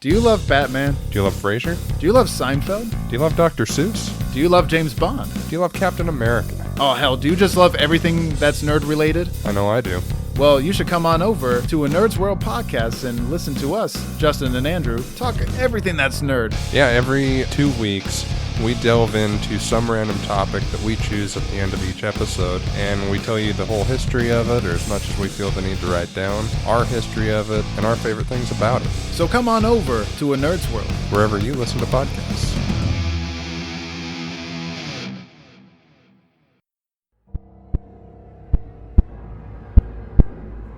Do you love Batman? Do you love Frasier? Do you love Seinfeld? Do you love Dr. Seuss? Do you love James Bond? Do you love Captain America? Oh, hell, do you just love everything that's nerd-related? I know I do. Well, you should come on over to a Nerd's World podcast and listen to us, Justin and Andrew, talk everything that's nerd. Yeah, every 2 weeks, we delve into some random topic that we choose at the end of each episode, and we tell you the whole history of it, or as much as we feel the need to write down, our history of it, and our favorite things about it. So come on over to a Nerd's World, wherever you listen to podcasts.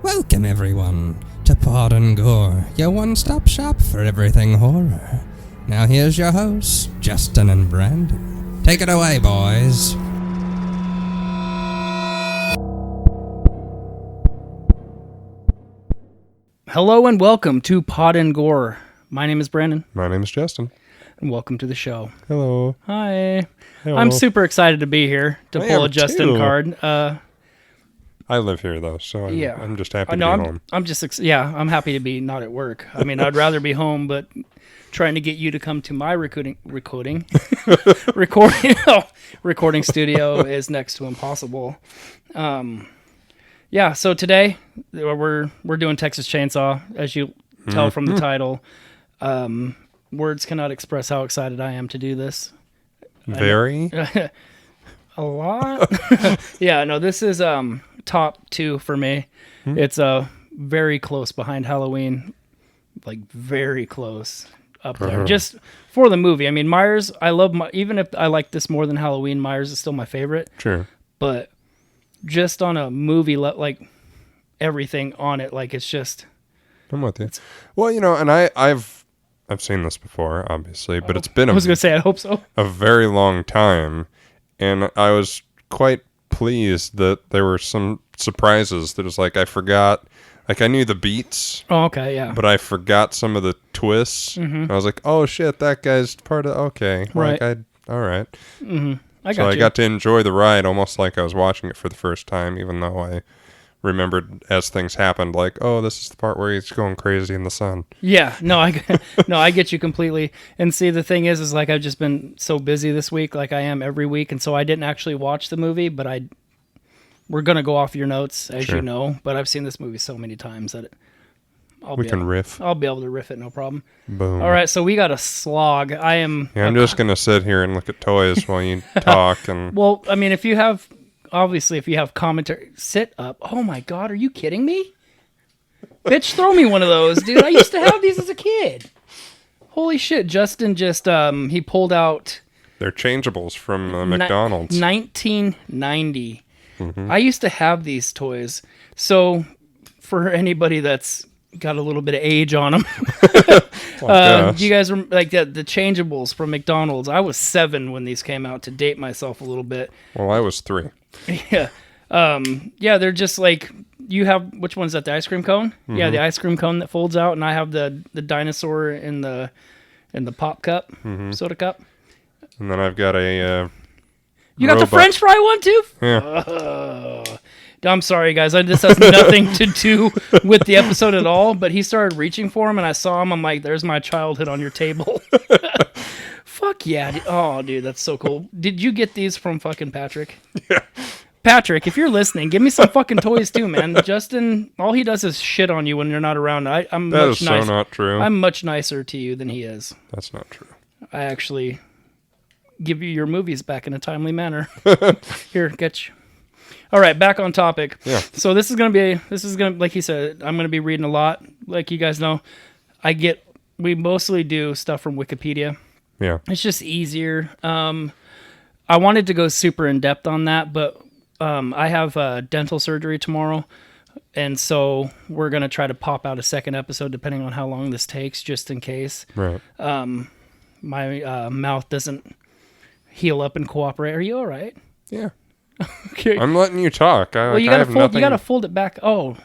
Welcome, everyone, to Pod and Gore, your one-stop shop for everything horror. Now here's your hosts, Justin and Brandon. Take it away, boys. Hello and welcome to Pod and Gore. My name is Brandon. My name is Justin. And welcome to the show. Hello. Hi. Hello. I'm super excited to be here to pull a Justin too. card. I live here, though, so I'm just happy to be home. I'm happy to be not at work. I mean, I'd rather be home, but trying to get you to come to my recording studio is next to impossible. So today we're doing Texas Chainsaw, as you tell from the title. Words cannot express how excited I am to do this. Very? A lot? Yeah, no, this is top 2 for me. It's very close behind Halloween, like very close up there. Just for the movie. I mean, Myers, I love, even if I like this more than Halloween, Myers is still my favorite. Sure. But just on a movie, like everything on it, like it's just. I'm with you. Well, you know, and I've seen this before, obviously, but it's been I was going to say, I hope so. A very long time, and I was quite pleased that there were some surprises. That was like, I forgot, like I knew the beats. Oh, okay, yeah. But I forgot some of the twists. I was like, oh shit, that guy's part of, okay. Right. Like, all right. I got to enjoy the ride almost like I was watching it for the first time, even though I remembered as things happened, like, oh, this is the part where he's going crazy in the sun. Yeah, no, I get you completely. And see, the thing is like I've just been so busy this week, like I am every week, and so I didn't actually watch the movie, but we're gonna go off your notes, as you know. But I've seen this movie so many times that we can riff. I'll be able to riff it, no problem. Boom. All right, so we got a slog. I'm just gonna sit here and look at toys while you talk. And well, I mean, if you have commentary, sit up. Oh my God, are you kidding me? Bitch, throw me one of those, dude. I used to have these as a kid. Holy shit, Justin just, he pulled out. They're changeables from McDonald's. 1990. I used to have these toys. So for anybody that's got a little bit of age on them, you guys are like the changeables from McDonald's. I was 7 when these came out, to date myself a little bit. Well, I was 3. Yeah. They're just like, you have, which one's that, the ice cream cone? Yeah, the ice cream cone that folds out, and I have the dinosaur in the pop cup, soda cup. And then I've got a you got the French fry one too? Yeah. I'm sorry, guys. This has nothing to do with the episode at all, but he started reaching for him, and I saw him. I'm like, there's my childhood on your table. Fuck yeah. Oh, dude, that's so cool. Did you get these from fucking Patrick? Yeah. Patrick, if you're listening, give me some fucking toys too, man. Justin, all he does is shit on you when you're not around. I'm that much is nicer. So not true. I'm much nicer to you than he is. That's not true. I actually give you your movies back in a timely manner. Here, get you. All right, back on topic. Yeah. So this is gonna like he said, I'm gonna be reading a lot. Like you guys know, we mostly do stuff from Wikipedia. Yeah. It's just easier. I wanted to go super in depth on that, but I have dental surgery tomorrow, and so we're gonna try to pop out a second episode depending on how long this takes, just in case. Right. My mouth doesn't heal up and cooperate. Are you all right? Yeah. Okay. I'm letting you talk. You gotta fold it back. Oh,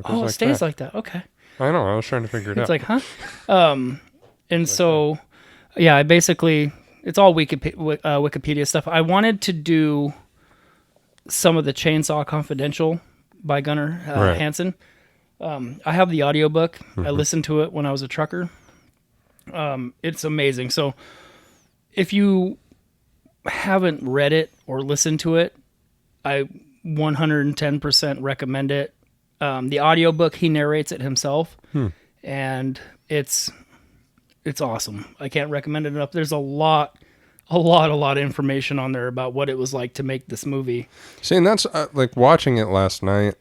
it stays like that. Okay. I know. I was trying to figure it out. It's like, huh? And so, yeah, I basically, it's all Wikipedia stuff. I wanted to do some of the Chainsaw Confidential by Gunnar Hansen. I have the audiobook. I listened to it when I was a trucker. It's amazing. So if you haven't read it or listened to it, I 110% recommend it. The audiobook, he narrates it himself, and it's awesome. I can't recommend it enough. There's a lot of information on there about what it was like to make this movie. See, and that's like watching it last night.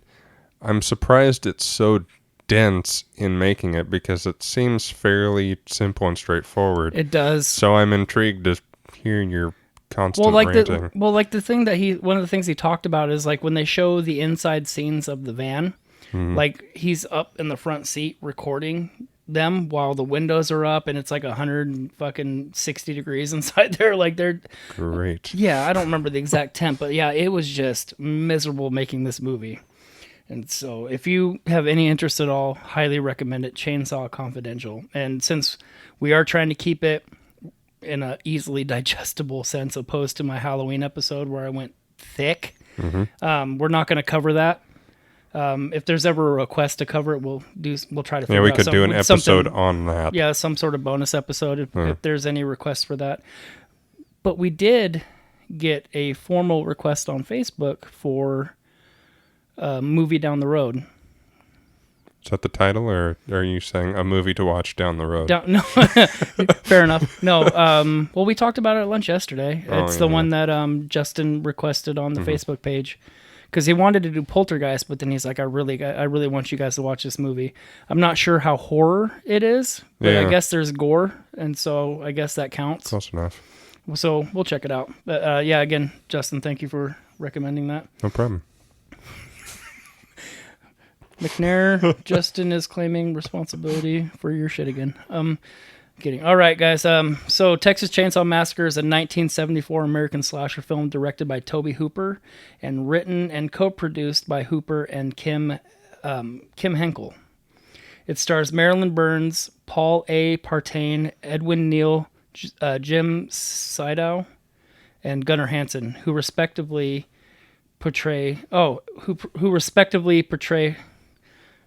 I'm surprised it's so dense in making it because it seems fairly simple and straightforward. It does. So I'm intrigued to hear your constant ranting. The thing that one of the things he talked about is like when they show the inside scenes of the van, like he's up in the front seat recording them while the windows are up and it's like 160 degrees inside there. Like they're great. Yeah, I don't remember the exact temp, but yeah, it was just miserable making this movie. And so if you have any interest at all, highly recommend it. Chainsaw Confidential. And since we are trying to keep it in a easily digestible sense, opposed to my Halloween episode where I went thick, we're not going to cover that. If there's ever a request to cover it, we'll try to figure out. Yeah, we could do an episode on that. Yeah, some sort of bonus episode if there's any requests for that. But we did get a formal request on Facebook for a movie down the road. Is that the title, or are you saying a movie to watch down the road? No, fair enough. No, well, we talked about it at lunch yesterday. It's the one that Justin requested on the Facebook page. Because he wanted to do Poltergeist, but then he's like, I really want you guys to watch this movie. I'm not sure how horror it is, but I guess there's gore, and so I guess that counts. Close enough. So we'll check it out. But yeah, again, Justin, thank you for recommending that. No problem. McNair, Justin is claiming responsibility for your shit again. Kidding. All right, guys. So Texas Chainsaw Massacre is a 1974 American slasher film directed by Tobe Hooper and written and co-produced by Hooper and Kim Henkel. It stars Marilyn Burns, Paul A. Partain, Edwin Neal, Jim Sydow, and Gunnar Hansen, who respectively portray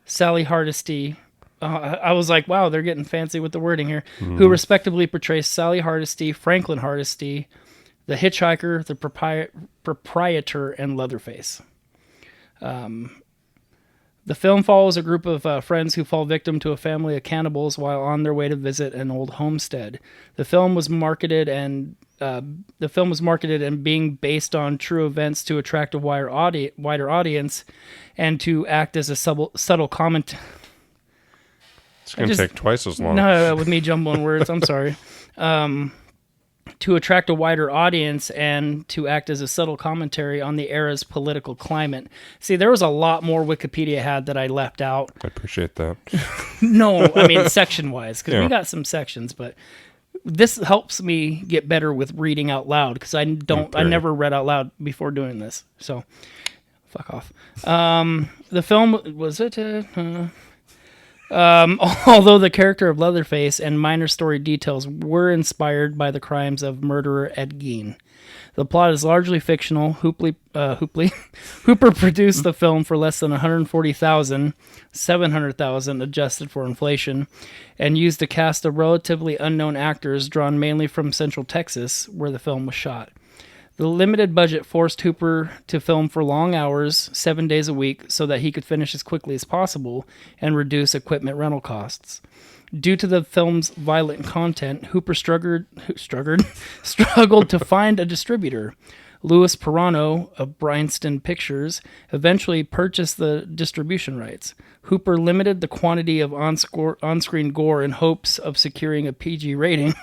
Sally Hardesty. I was like, wow, they're getting fancy with the wording here. Who respectively portrays Sally Hardesty, Franklin Hardesty, the hitchhiker, the proprietor, and Leatherface. The film follows a group of friends who fall victim to a family of cannibals while on their way to visit an old homestead. The film was marketed and being based on true events to attract a wider audience and to act as a subtle comment. It's going to take twice as long. No, with me jumbling words. I'm sorry. To attract a wider audience and to act as a subtle commentary on the era's political climate. See, there was a lot more Wikipedia had that I left out. I appreciate that. No, I mean section-wise, because we got some sections, but this helps me get better with reading out loud, because I never read out loud before doing this. So, fuck off. The film, was it... although the character of Leatherface and minor story details were inspired by the crimes of murderer Ed Gein. The plot is largely fictional. Hooper produced the film for less than $140,000, $700,000 adjusted for inflation, and used a cast of relatively unknown actors drawn mainly from Central Texas, where the film was shot. The limited budget forced Hooper to film for long hours, 7 days a week, so that he could finish as quickly as possible and reduce equipment rental costs. Due to the film's violent content, Hooper struggled to find a distributor. Louis Pirano of Bryanston Pictures eventually purchased the distribution rights. Hooper limited the quantity of on-screen gore in hopes of securing a PG rating.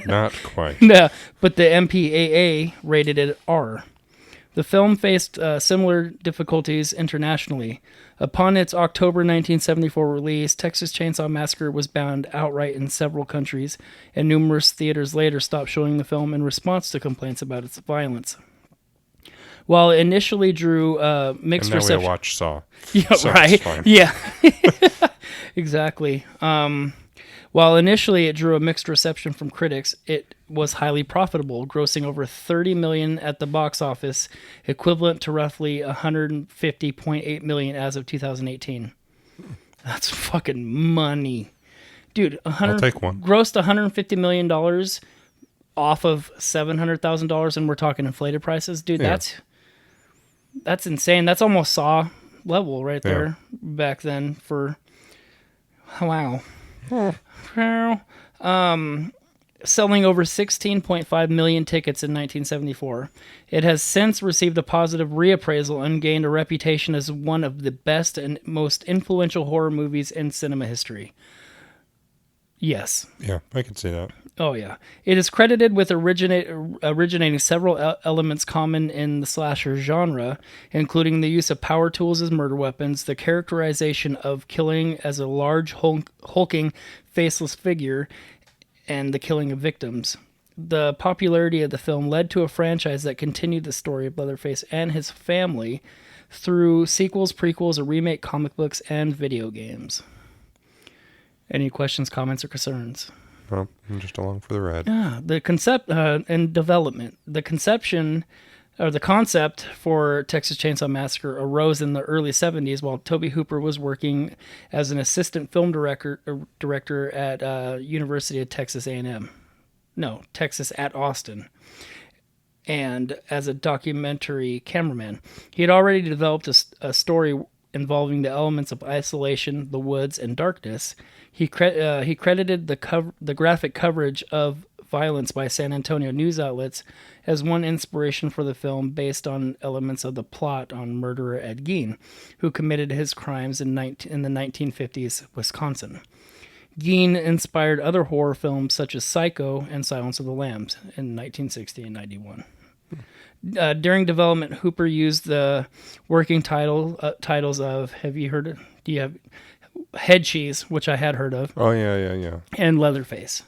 Not quite. Yeah, but the MPAA rated it R. The film faced similar difficulties internationally. Upon its October 1974 release, Texas Chainsaw Massacre was banned outright in several countries, and numerous theaters later stopped showing the film in response to complaints about its violence. While it initially drew mixed reception. And now we watch Saw. Yeah, so right. Yeah, exactly. While initially it drew a mixed reception from critics, it was highly profitable, grossing over $30 million at the box office, equivalent to roughly $150.8 million as of 2018. That's fucking money. Dude, I'll take one. Grossed $150 million off of $700,000, and we're talking inflated prices. Dude, Yeah. that's insane. That's almost Saw level right there back then for... Wow. Selling over 16.5 million tickets in 1974. It has since received a positive reappraisal and gained a reputation as one of the best and most influential horror movies in cinema history. Yes. Yeah, I can see that. Oh, yeah. It is credited with originating several elements common in the slasher genre, including the use of power tools as murder weapons, the characterization of killing as a large, hulking, faceless figure, and the killing of victims. The popularity of the film led to a franchise that continued the story of Leatherface and his family through sequels, prequels, a remake, comic books, and video games. Any questions, comments, or concerns? Well, I'm just along for the ride. Yeah, the concept and development. The concept for Texas Chainsaw Massacre arose in the early 70s while Tobe Hooper was working as an assistant film director at University of Texas A&M. No, Texas at Austin. And as a documentary cameraman. He had already developed a story involving the elements of isolation, the woods, and darkness. He credited the graphic coverage of violence by San Antonio news outlets as one inspiration for the film based on elements of the plot on murderer Ed Gein, who committed his crimes in the 1950s Wisconsin. Gein inspired other horror films such as Psycho and Silence of the Lambs in 1960 and 91. During development, Hooper used the working titles of, have you heard it? Do you have Head Cheese, which I had heard of? Oh, yeah. And Leatherface.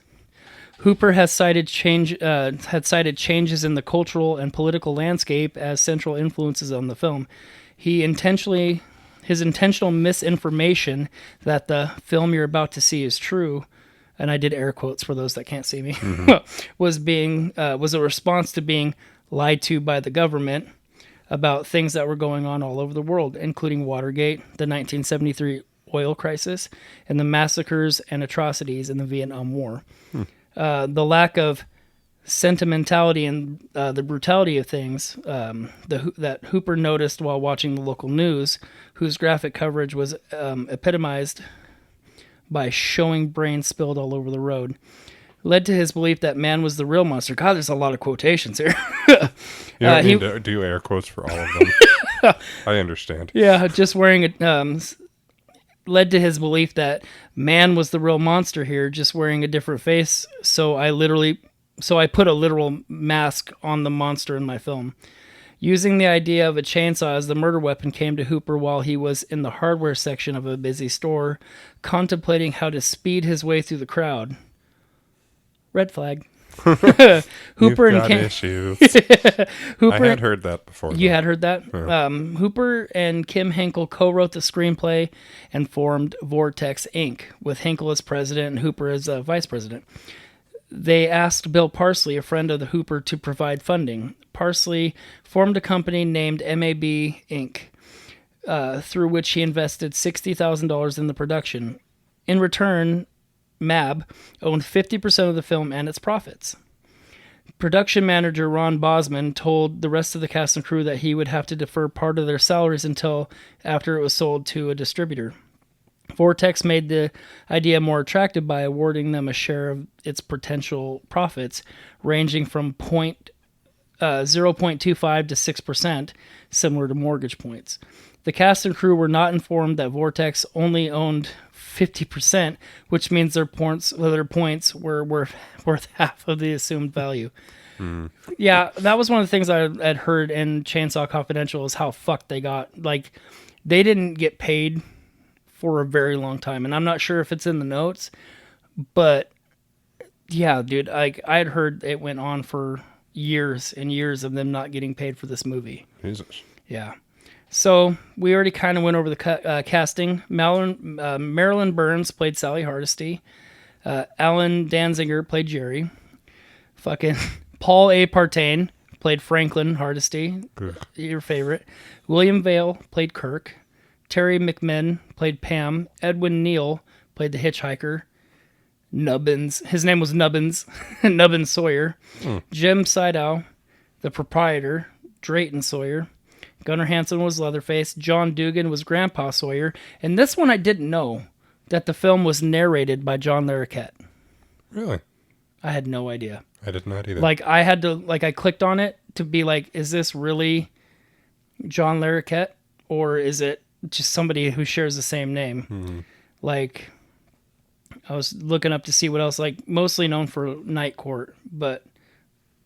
Hooper has cited changes in the cultural and political landscape as central influences on the film. His intentional misinformation that the film you're about to see is true, and I did air quotes for those that can't see me, was a response to being lied to by the government about things that were going on all over the world, including Watergate, the 1973 oil crisis, and the massacres and atrocities in the Vietnam War. The lack of sentimentality and the brutality of things that Hooper noticed while watching the local news, whose graphic coverage was epitomized by showing brains spilled all over the road, led to his belief that man was the real monster. God, there's a lot of quotations here. You don't need to do air quotes for all of them. I understand. Yeah, just wearing it led to his belief that man was the real monster here, just wearing a different face. So I put a literal mask on the monster in my film. Using the idea of a chainsaw as the murder weapon came to Hooper while he was in the hardware section of a busy store, contemplating how to speed his way through the crowd. Red flag. Hooper You've and got Kim. issues. Hooper, I had heard that before. You though. had heard that? Yeah. Hooper and Kim Hinkle co-wrote the screenplay and formed Vortex Inc., with Hinkle as president and Hooper as vice president. They asked Bill Parsley, a friend of the Hooper, to provide funding. Parsley formed a company named MAB Inc., through which he invested $60,000 in the production. In return, MAB owned 50% of the film and its profits. Production manager Ron Bosman told the rest of the cast and crew that he would have to defer part of their salaries until after it was sold to a distributor. Vortex made the idea more attractive by awarding them a share of its potential profits, ranging from 0.25 to 6%, similar to mortgage points. The cast and crew were not informed that Vortex only owned 50%, which means their points were worth half of the assumed value. Yeah, that was one of the things I had heard in Chainsaw Confidential is how fucked they got. Like, they didn't get paid for a very long time, and I'm not sure if it's in the notes, but yeah, dude, I had heard it went on for years and years of them not getting paid for this movie. Jesus. Yeah. So we already kind of went over the casting. Marilyn Burns played Sally Hardesty. Alan Danziger played Jerry. Fucking Paul A. Partain played Franklin Hardesty, your favorite. William Vale played Kirk. Terry McMinn played Pam. Edwin Neal played the hitchhiker. Nubbins. His name was Nubbins. Nubbins Sawyer. Jim Sidow, the proprietor, Drayton Sawyer. Gunnar Hansen was Leatherface. John Dugan was Grandpa Sawyer. And this one I didn't know, that the film was narrated by John Larroquette. Really? I had no idea. I did not either. Like, I had to, I clicked on it to be like, is this really John Larroquette? Or is it just somebody who shares the same name? Mm-hmm. Like, I was looking up to see what else, like, mostly known for Night Court, but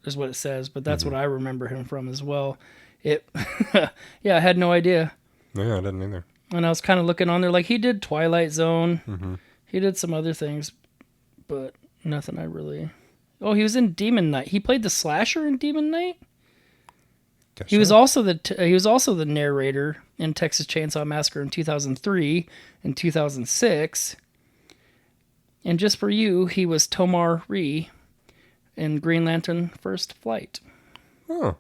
is what it says. But that's what I remember him from as well. Yeah, I had no idea. Yeah, I didn't either. And I was kind of looking on there, like, he did Twilight Zone. Mm-hmm. He did some other things, but nothing I really... Oh, he was in Demon Knight. He played the slasher in Demon Knight? He was also the narrator in Texas Chainsaw Massacre in 2003 and 2006. And just for you, he was Tomar Rhee in Green Lantern First Flight. Oh.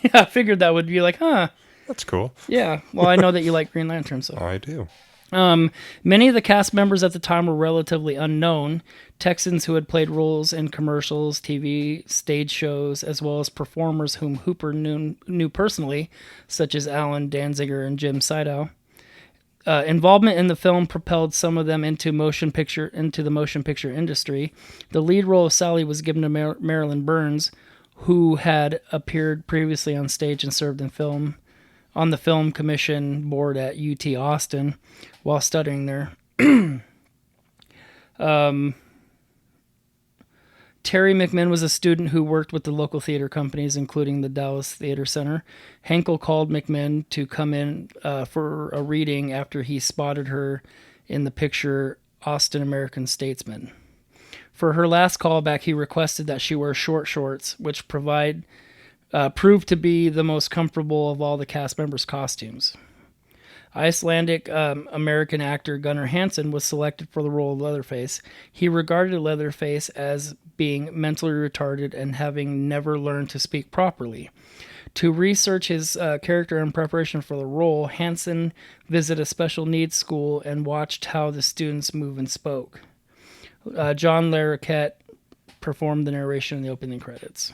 Yeah, I figured that would be like, huh. That's cool. Yeah, well, I know that you like Green Lantern, so. I do. Many of the cast members at the time were relatively unknown. Texans who had played roles in commercials, TV, stage shows, as well as performers whom Hooper knew personally, such as Alan Danziger and Jim Sidow. Involvement in the film propelled some of them into the motion picture industry. The lead role of Sally was given to Marilyn Burns, who had appeared previously on stage and served on the film commission board at UT Austin while studying there. Terry McMinn was a student who worked with the local theater companies, including the Dallas Theater Center. Henkel called McMinn to come in for a reading after he spotted her in the picture Austin American Statesman. For her last callback, he requested that she wear short shorts, which proved to be the most comfortable of all the cast members' costumes. Icelandic American actor Gunnar Hansen was selected for the role of Leatherface. He regarded Leatherface as being mentally retarded and having never learned to speak properly. To research his character in preparation for the role, Hansen visited a special needs school and watched how the students moved and spoke. John Larroquette performed the narration in the opening credits.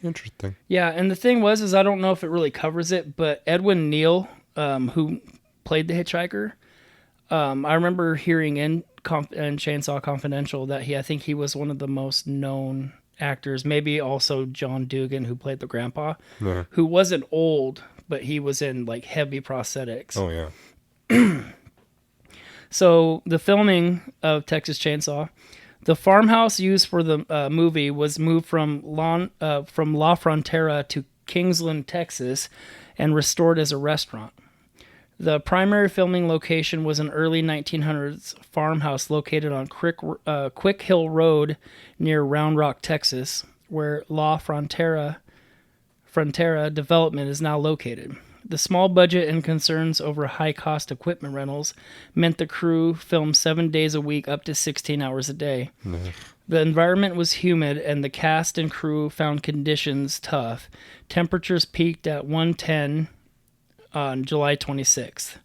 Interesting. Yeah, and the thing was, I don't know if it really covers it, but Edwin Neal, who played the hitchhiker, I remember hearing in Chainsaw Confidential that I think he was one of the most known actors, maybe also John Dugan, who played the grandpa, who wasn't old, but he was in like heavy prosthetics. Oh, yeah. So the filming of Texas Chainsaw, the farmhouse used for the movie was moved from La Frontera to Kingsland, Texas, and restored as a restaurant. The primary filming location was an early 1900s farmhouse located on Quick Hill Road near Round Rock, Texas, where La Frontera development is now located. The small budget and concerns over high-cost equipment rentals meant the crew filmed 7 days a week up to 16 hours a day. The environment was humid, and the cast and crew found conditions tough. Temperatures peaked at 110 on July 26th.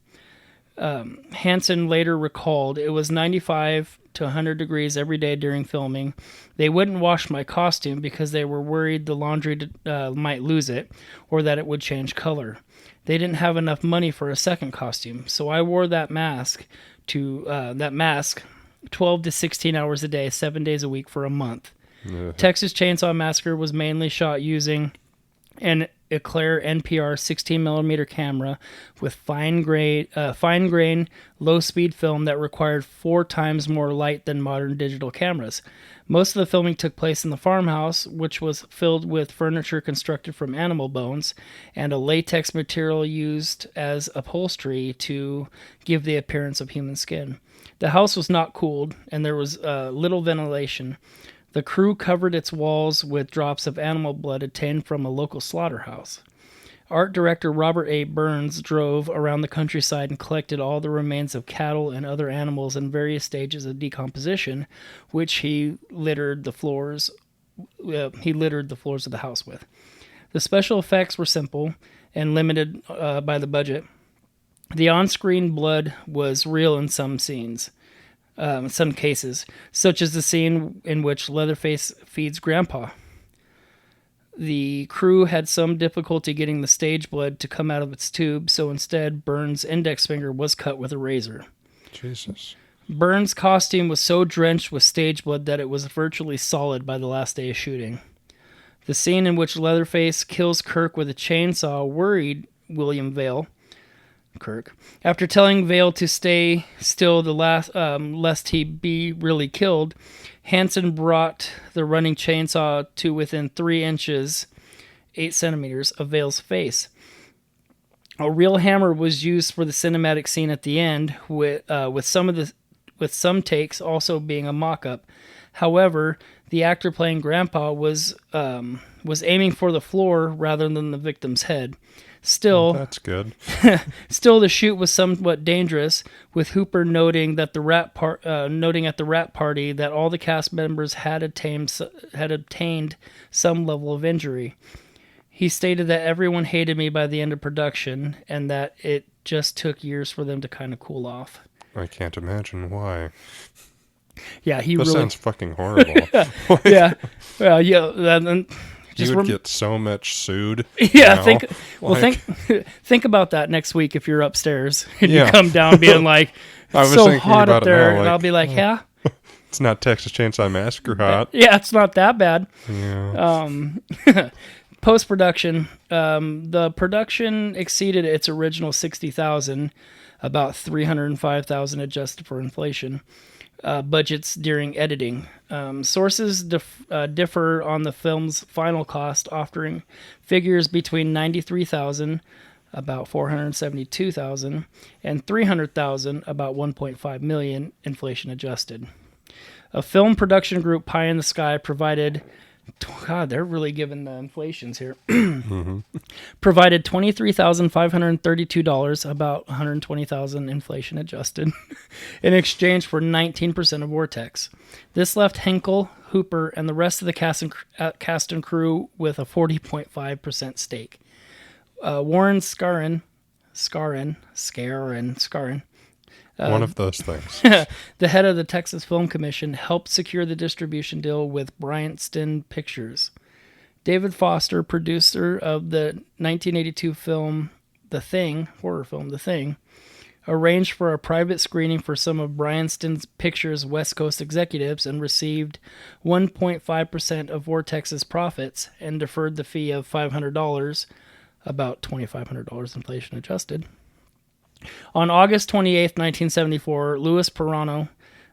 Hansen later recalled, "It was 95 to 100 degrees every day during filming. They wouldn't wash my costume because they were worried the laundry might lose it or that it would change color. They didn't have enough money for a second costume, so I wore that mask 12 to 16 hours a day, 7 days a week for a month." Texas Chainsaw Massacre was mainly shot using an Eclair NPR 16mm camera with fine grain, low-speed film that required 4 times more light than modern digital cameras. Most of the filming took place in the farmhouse, which was filled with furniture constructed from animal bones and a latex material used as upholstery to give the appearance of human skin. The house was not cooled, and there was little ventilation. The crew covered its walls with drops of animal blood obtained from a local slaughterhouse. Art director Robert A. Burns drove around the countryside and collected all the remains of cattle and other animals in various stages of decomposition, which he littered the floors of the house with. The special effects were simple and limited by the budget. The on-screen blood was real in some scenes. some cases, such as the scene in which Leatherface feeds Grandpa. The crew had some difficulty getting the stage blood to come out of its tube, so instead Burns' index finger was cut with a razor. Jesus. Burns' costume was so drenched with stage blood that it was virtually solid by the last day of shooting. The scene in which Leatherface kills Kirk with a chainsaw worried William Vale, Kirk, after telling Vale to stay still lest he be really killed. Hansen brought the running chainsaw to within 3 inches, 8 centimeters, of Vale's face. A real hammer was used for the cinematic scene at the end, with some takes also being a mock-up. However, the actor playing Grandpa was aiming for the floor rather than the victim's head. Still, that's good. Still, the shoot was somewhat dangerous, with Hooper noting at the rap party that all the cast members had obtained some level of injury. He stated that everyone hated me by the end of production, and that it just took years for them to kind of cool off. I can't imagine why. Yeah, That sounds fucking horrible. Yeah, well, yeah. You would get so much sued. Yeah, now. think about that next week if you're upstairs and Yeah. you come down being like, I was it's so thinking hot about up it there, now, and like, I'll be like, yeah, It's not Texas Chainsaw Massacre hot. yeah, it's not that bad. Yeah. Post-production, the production exceeded its original $60,000, about $305,000 adjusted for inflation, budgets during editing. Sources differ on the film's final cost, offering figures between $93,000, about $472,000, and $300,000, about $1.5 million, inflation adjusted. A film production group, Pie in the Sky, provided... God, they're really giving the inflations here. Provided $23,532, about $120,000 inflation adjusted, in exchange for 19% of Vortex. This left Henkel, Hooper, and the rest of the cast and crew with a 40.5% stake. Warren Scarron, One of those things. the head of the Texas Film Commission, helped secure the distribution deal with Bryanston Pictures. David Foster, producer of the 1982 film The Thing, horror film The Thing, arranged for a private screening for some of Bryanston Pictures' West Coast executives and received 1.5% of Vortex's profits and deferred the fee of $500, about $2,500 inflation adjusted. On August 28, 1974, Louis Pirano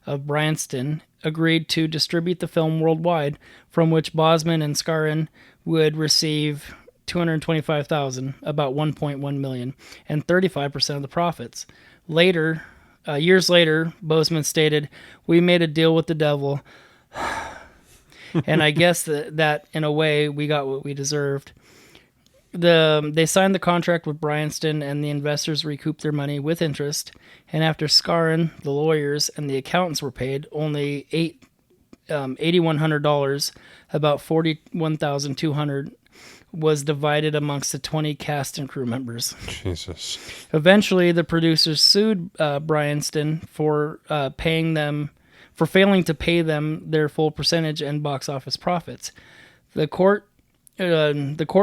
of Bryanston agreed to distribute the film worldwide, from which Bosman and Scarron would receive $225,000, about $1.1 million, and 35% of the profits. Years later, Bosman stated, "We made a deal with the devil, and I guess that in a way we got what we deserved." They signed the contract with Bryanston, and the investors recouped their money with interest. And after Scarron, the lawyers, and the accountants were paid, only $8,100, about $41,200, was divided amongst the 20 cast and crew members. Jesus. Eventually, the producers sued Bryanston for failing to pay them their full percentage and box office profits. The court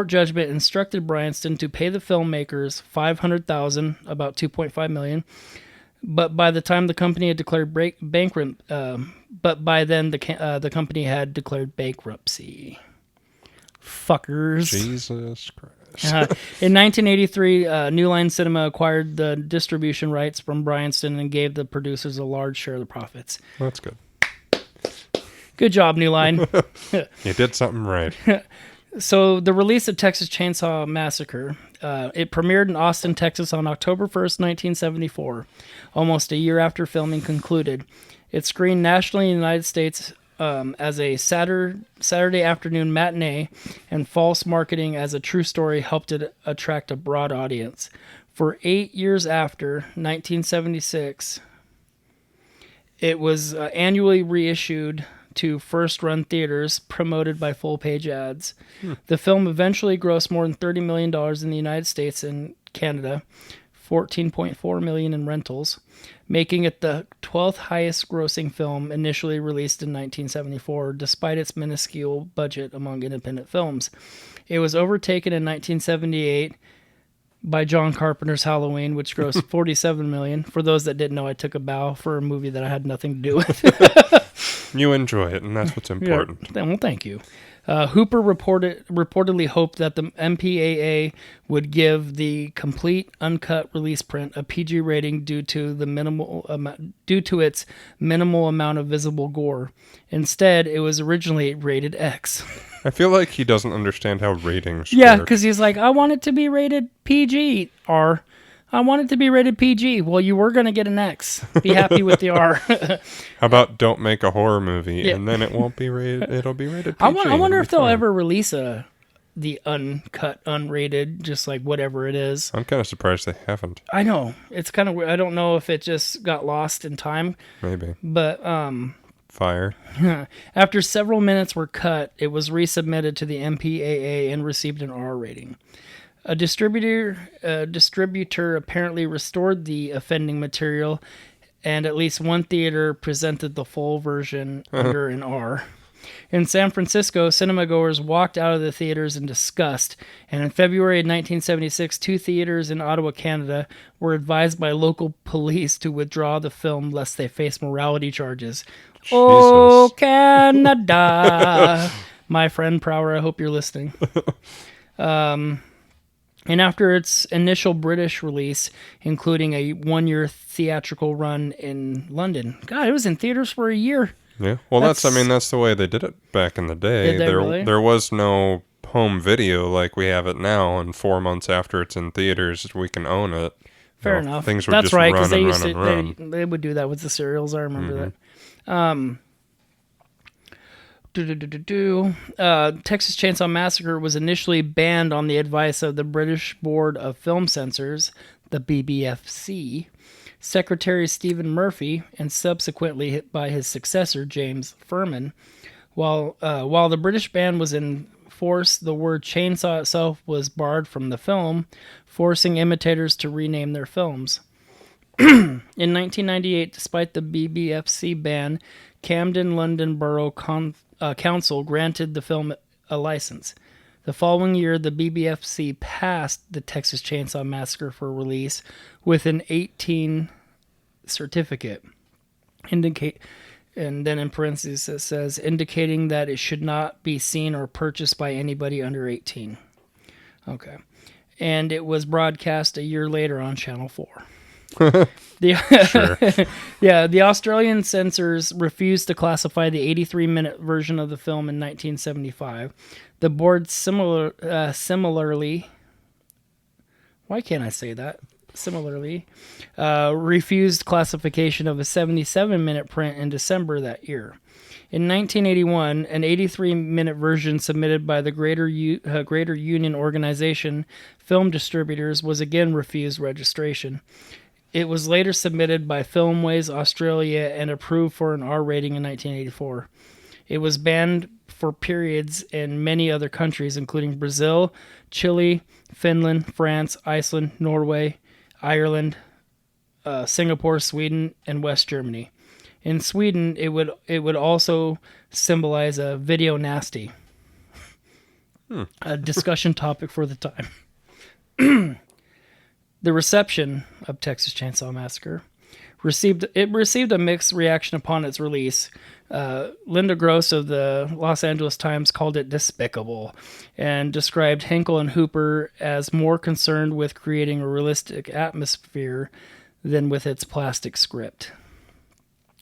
judgment instructed Bryanston to pay the filmmakers $500,000, about $2.5 million. But by the time the company had declared bankrupt, the company had declared bankruptcy. Fuckers. Jesus Christ. In 1983, New Line Cinema acquired the distribution rights from Bryanston and gave the producers a large share of the profits. That's good. Good job, New Line. You did something right. So the release of Texas Chainsaw Massacre, it premiered in Austin, Texas on October 1st, 1974, almost a year after filming concluded. It screened nationally in the United States as a Saturday afternoon matinee, and false marketing as a true story helped it attract a broad audience. For 8 years after 1976, it was annually reissued to first-run theaters, promoted by full-page ads. The film eventually grossed more than $30 million in the United States and Canada, $14.4 million in rentals. making it the 12th highest grossing film initially released in 1974, despite its minuscule budget among independent films. It was overtaken in 1978 by John Carpenter's Halloween, which grossed $47 million. For those that didn't know, I took a bow for a movie that I had nothing to do with. You enjoy it, and that's what's important. Yeah. Well, thank you. Hooper reportedly hoped that the MPAA would give the complete uncut release print a PG rating due to its minimal amount of visible gore. Instead, it was originally rated X. I feel like he doesn't understand how ratings Yeah, work. because he's like, I want it to be rated PG, or I want it to be rated PG. Well, you were going to get an X. Be happy with the R. How about don't make a horror movie, and then it won't be rated, it'll be rated PG. I wonder if they'll ever release the uncut, unrated, just like whatever it is. I'm kind of surprised they haven't. I know. It's kind of weird. I don't know if it just got lost in time. Maybe. But Fire. after several minutes were cut, it was resubmitted to the MPAA and received an R rating. A distributor apparently restored the offending material, and at least one theater presented the full version under an R. In San Francisco, cinemagoers walked out of the theaters in disgust, and in February of 1976, 2 theaters in Ottawa, Canada, were advised by local police to withdraw the film lest they face morality charges. Jesus. Oh, Canada! My friend Prower, I hope you're listening. And after its initial British release, including a 1-year theatrical run in London. God, it was in theaters for a year. Yeah. Well, that's the way they did it back in the day. Did they really? There was no home video like we have it now, and 4 months after it's in theaters, we can own it. Fair enough. Things would That's just right, run because and run and run. they would do that with the serials. I remember that. Texas Chainsaw Massacre was initially banned on the advice of the British Board of Film Censors, the BBFC, Secretary Stephen Murphy, and subsequently by his successor, James Furman. While the British ban was in force, the word chainsaw itself was barred from the film, forcing imitators to rename their films. In 1998, despite the BBFC ban, Camden London Borough Council granted the film a license. The following year, the BBFC passed the Texas Chainsaw Massacre for release with an 18 certificate, and then in parentheses it says, indicating that it should not be seen or purchased by anybody under 18. Okay. And it was broadcast a year later on Channel 4. Sure. The Australian censors refused to classify the 83-minute version of the film in 1975. The board similarly, why can't I say that? Similarly, refused classification of a 77-minute print in December that year. In 1981, an 83-minute version submitted by the Greater Union Organization Film Distributors was again refused registration. It was later submitted by Filmways Australia and approved for an R rating in 1984. It was banned for periods in many other countries, including Brazil, Chile, Finland, France, Iceland, Norway, Ireland, Singapore, Sweden, and West Germany. In Sweden, it would also symbolize a video nasty, a discussion topic for the time. The reception of Texas Chainsaw Massacre received a mixed reaction upon its release. Linda Gross of the Los Angeles Times called it despicable and described Henkel and Hooper as more concerned with creating a realistic atmosphere than with its plastic script.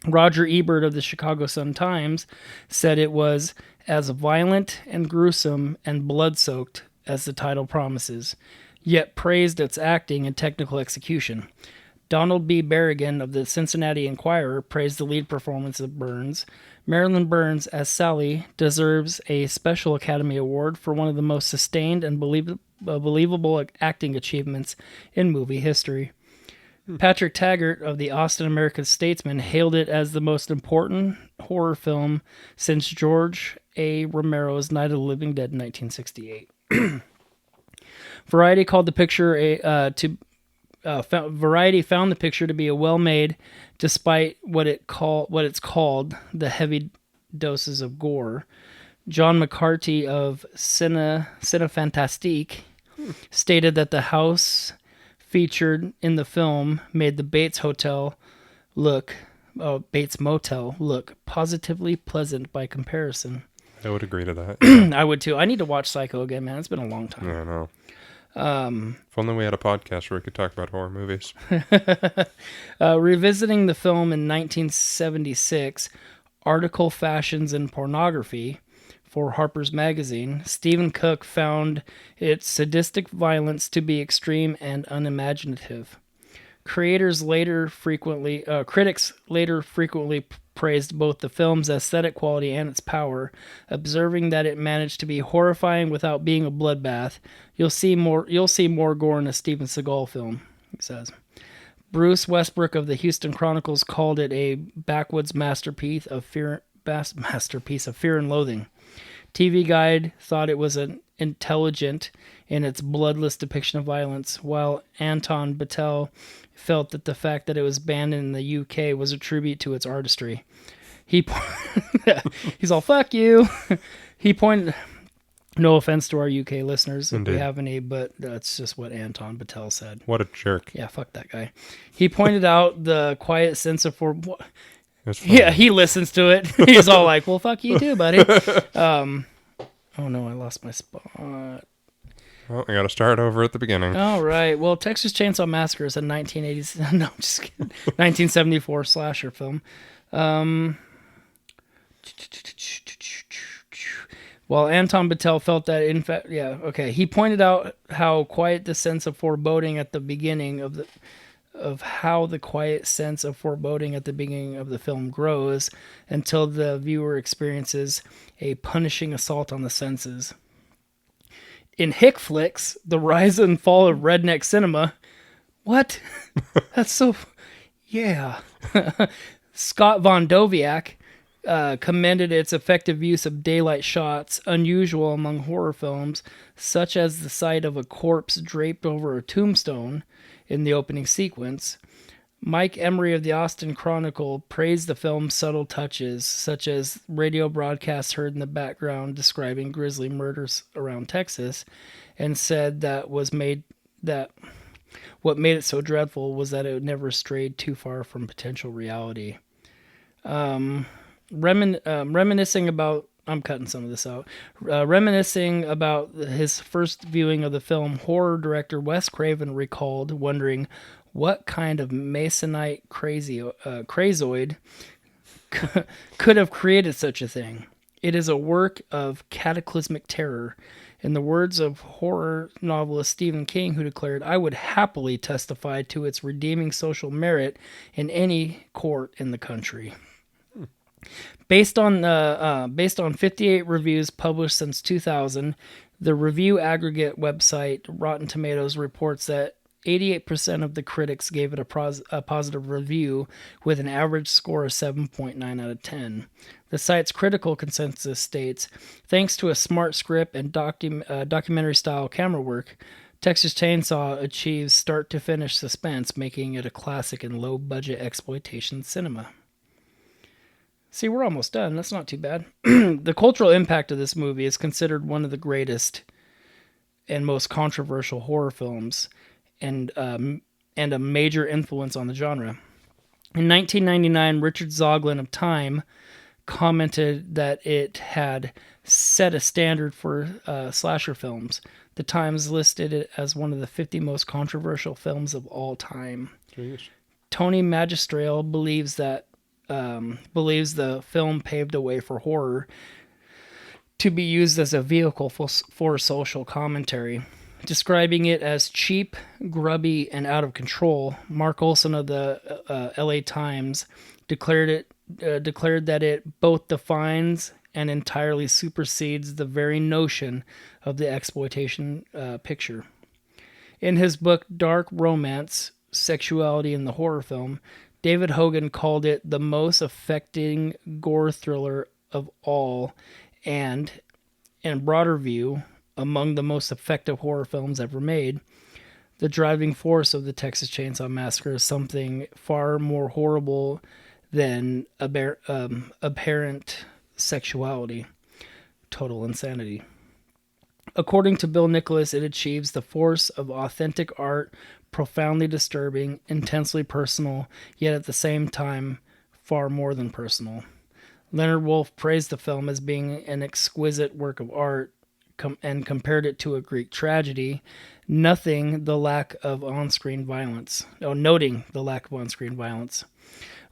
Roger Ebert of the Chicago Sun-Times said it was as violent and gruesome and blood-soaked as the title promises, yet praised its acting and technical execution. Donald B. Berrigan of the Cincinnati Enquirer praised the lead performance of Burns. Marilyn Burns as Sally deserves a Special Academy Award for one of the most sustained and believable acting achievements in movie history. Patrick Taggart of the Austin American-Statesman hailed it as the most important horror film since George A. Romero's Night of the Living Dead in 1968. Variety called the picture Variety found the picture to be a well-made, despite what it's called the heavy doses of gore. John McCarthy of Cinefantastique stated that the house featured in the film made the Bates Motel look positively pleasant by comparison. I would agree to that. Yeah. I would too. I need to watch Psycho again, man. It's been a long time. I know. If only we had a podcast where we could talk about horror movies. Revisiting the film in 1976, Article Fashions in Pornography for Harper's Magazine, Stephen Cook found its sadistic violence to be extreme and unimaginative. Critics later frequently praised both the film's aesthetic quality and its power, observing that it managed to be horrifying without being a bloodbath. You'll see more gore in a Steven Seagal film, he says. Bruce Westbrook of the Houston Chronicles called it a backwoods masterpiece of fear and loathing. TV Guide thought it was an intelligent in its bloodless depiction of violence, while Anton Battelle felt that the fact that it was banned in the UK was a tribute to its artistry. He's all, fuck you. He pointed, no offense to our UK listeners if we have any, but that's just what Anton Battelle said. What a jerk. Yeah, fuck that guy. He pointed out the quiet sense of yeah, he listens to it. He's all like, well, fuck you too, buddy. Oh no, I lost my spot. Well, I got to start over at the beginning. All right. Well, Texas Chainsaw Massacre is a 1980s, no, I'm just kidding, 1974 slasher film. While Anton Battelle felt that, in fact, he pointed out how quiet the sense of foreboding at the beginning of how the quiet sense of foreboding at the beginning of the film grows until the viewer experiences a punishing assault on the senses. In Hick Flicks, The Rise and Fall of Redneck Cinema. What? That's so... Yeah. Scott Von Doviak commended its effective use of daylight shots, unusual among horror films, such as the sight of a corpse draped over a tombstone in the opening sequence. Mike Emery of the Austin Chronicle praised the film's subtle touches, such as radio broadcasts heard in the background describing grisly murders around Texas, and said that what made it so dreadful was that it never strayed too far from potential reality. Reminiscing about... I'm cutting some of this out. Reminiscing about his first viewing of the film, horror director Wes Craven recalled wondering what kind of Masonite crazoid could have created such a thing. It is a work of cataclysmic terror. In the words of horror novelist Stephen King, who declared, "I would happily testify to its redeeming social merit in any court in the country." Based on 58 reviews published since 2000, the review aggregate website Rotten Tomatoes reports that 88% of the critics gave it a positive review, with an average score of 7.9 out of 10. The site's critical consensus states, thanks to a smart script and documentary-style camera work, Texas Chainsaw achieves start-to-finish suspense, making it a classic in low-budget exploitation cinema. See, we're almost done. That's not too bad. The cultural impact of this movie is considered one of the greatest and most controversial horror films, and a major influence on the genre. In 1999, Richard Zoglin of Time commented that it had set a standard for slasher films. The Times listed it as one of the 50 most controversial films of all time. Jeez. Tony Magistral believes the film paved a way for horror to be used as a vehicle for social commentary. Describing it as cheap, grubby, and out of control, Mark Olson of the LA Times declared that it both defines and entirely supersedes the very notion of the exploitation picture. In his book Dark Romance, Sexuality in the Horror Film, David Hogan called it the most affecting gore thriller of all, and, in broader view, among the most effective horror films ever made. The driving force of the Texas Chainsaw Massacre is something far more horrible than apparent sexuality. Total insanity. According to Bill Nicholas, it achieves the force of authentic art, profoundly disturbing, intensely personal, yet at the same time far more than personal. Leonard Wolf praised the film as being an exquisite work of art and compared it to a Greek tragedy, noting the lack of on-screen violence.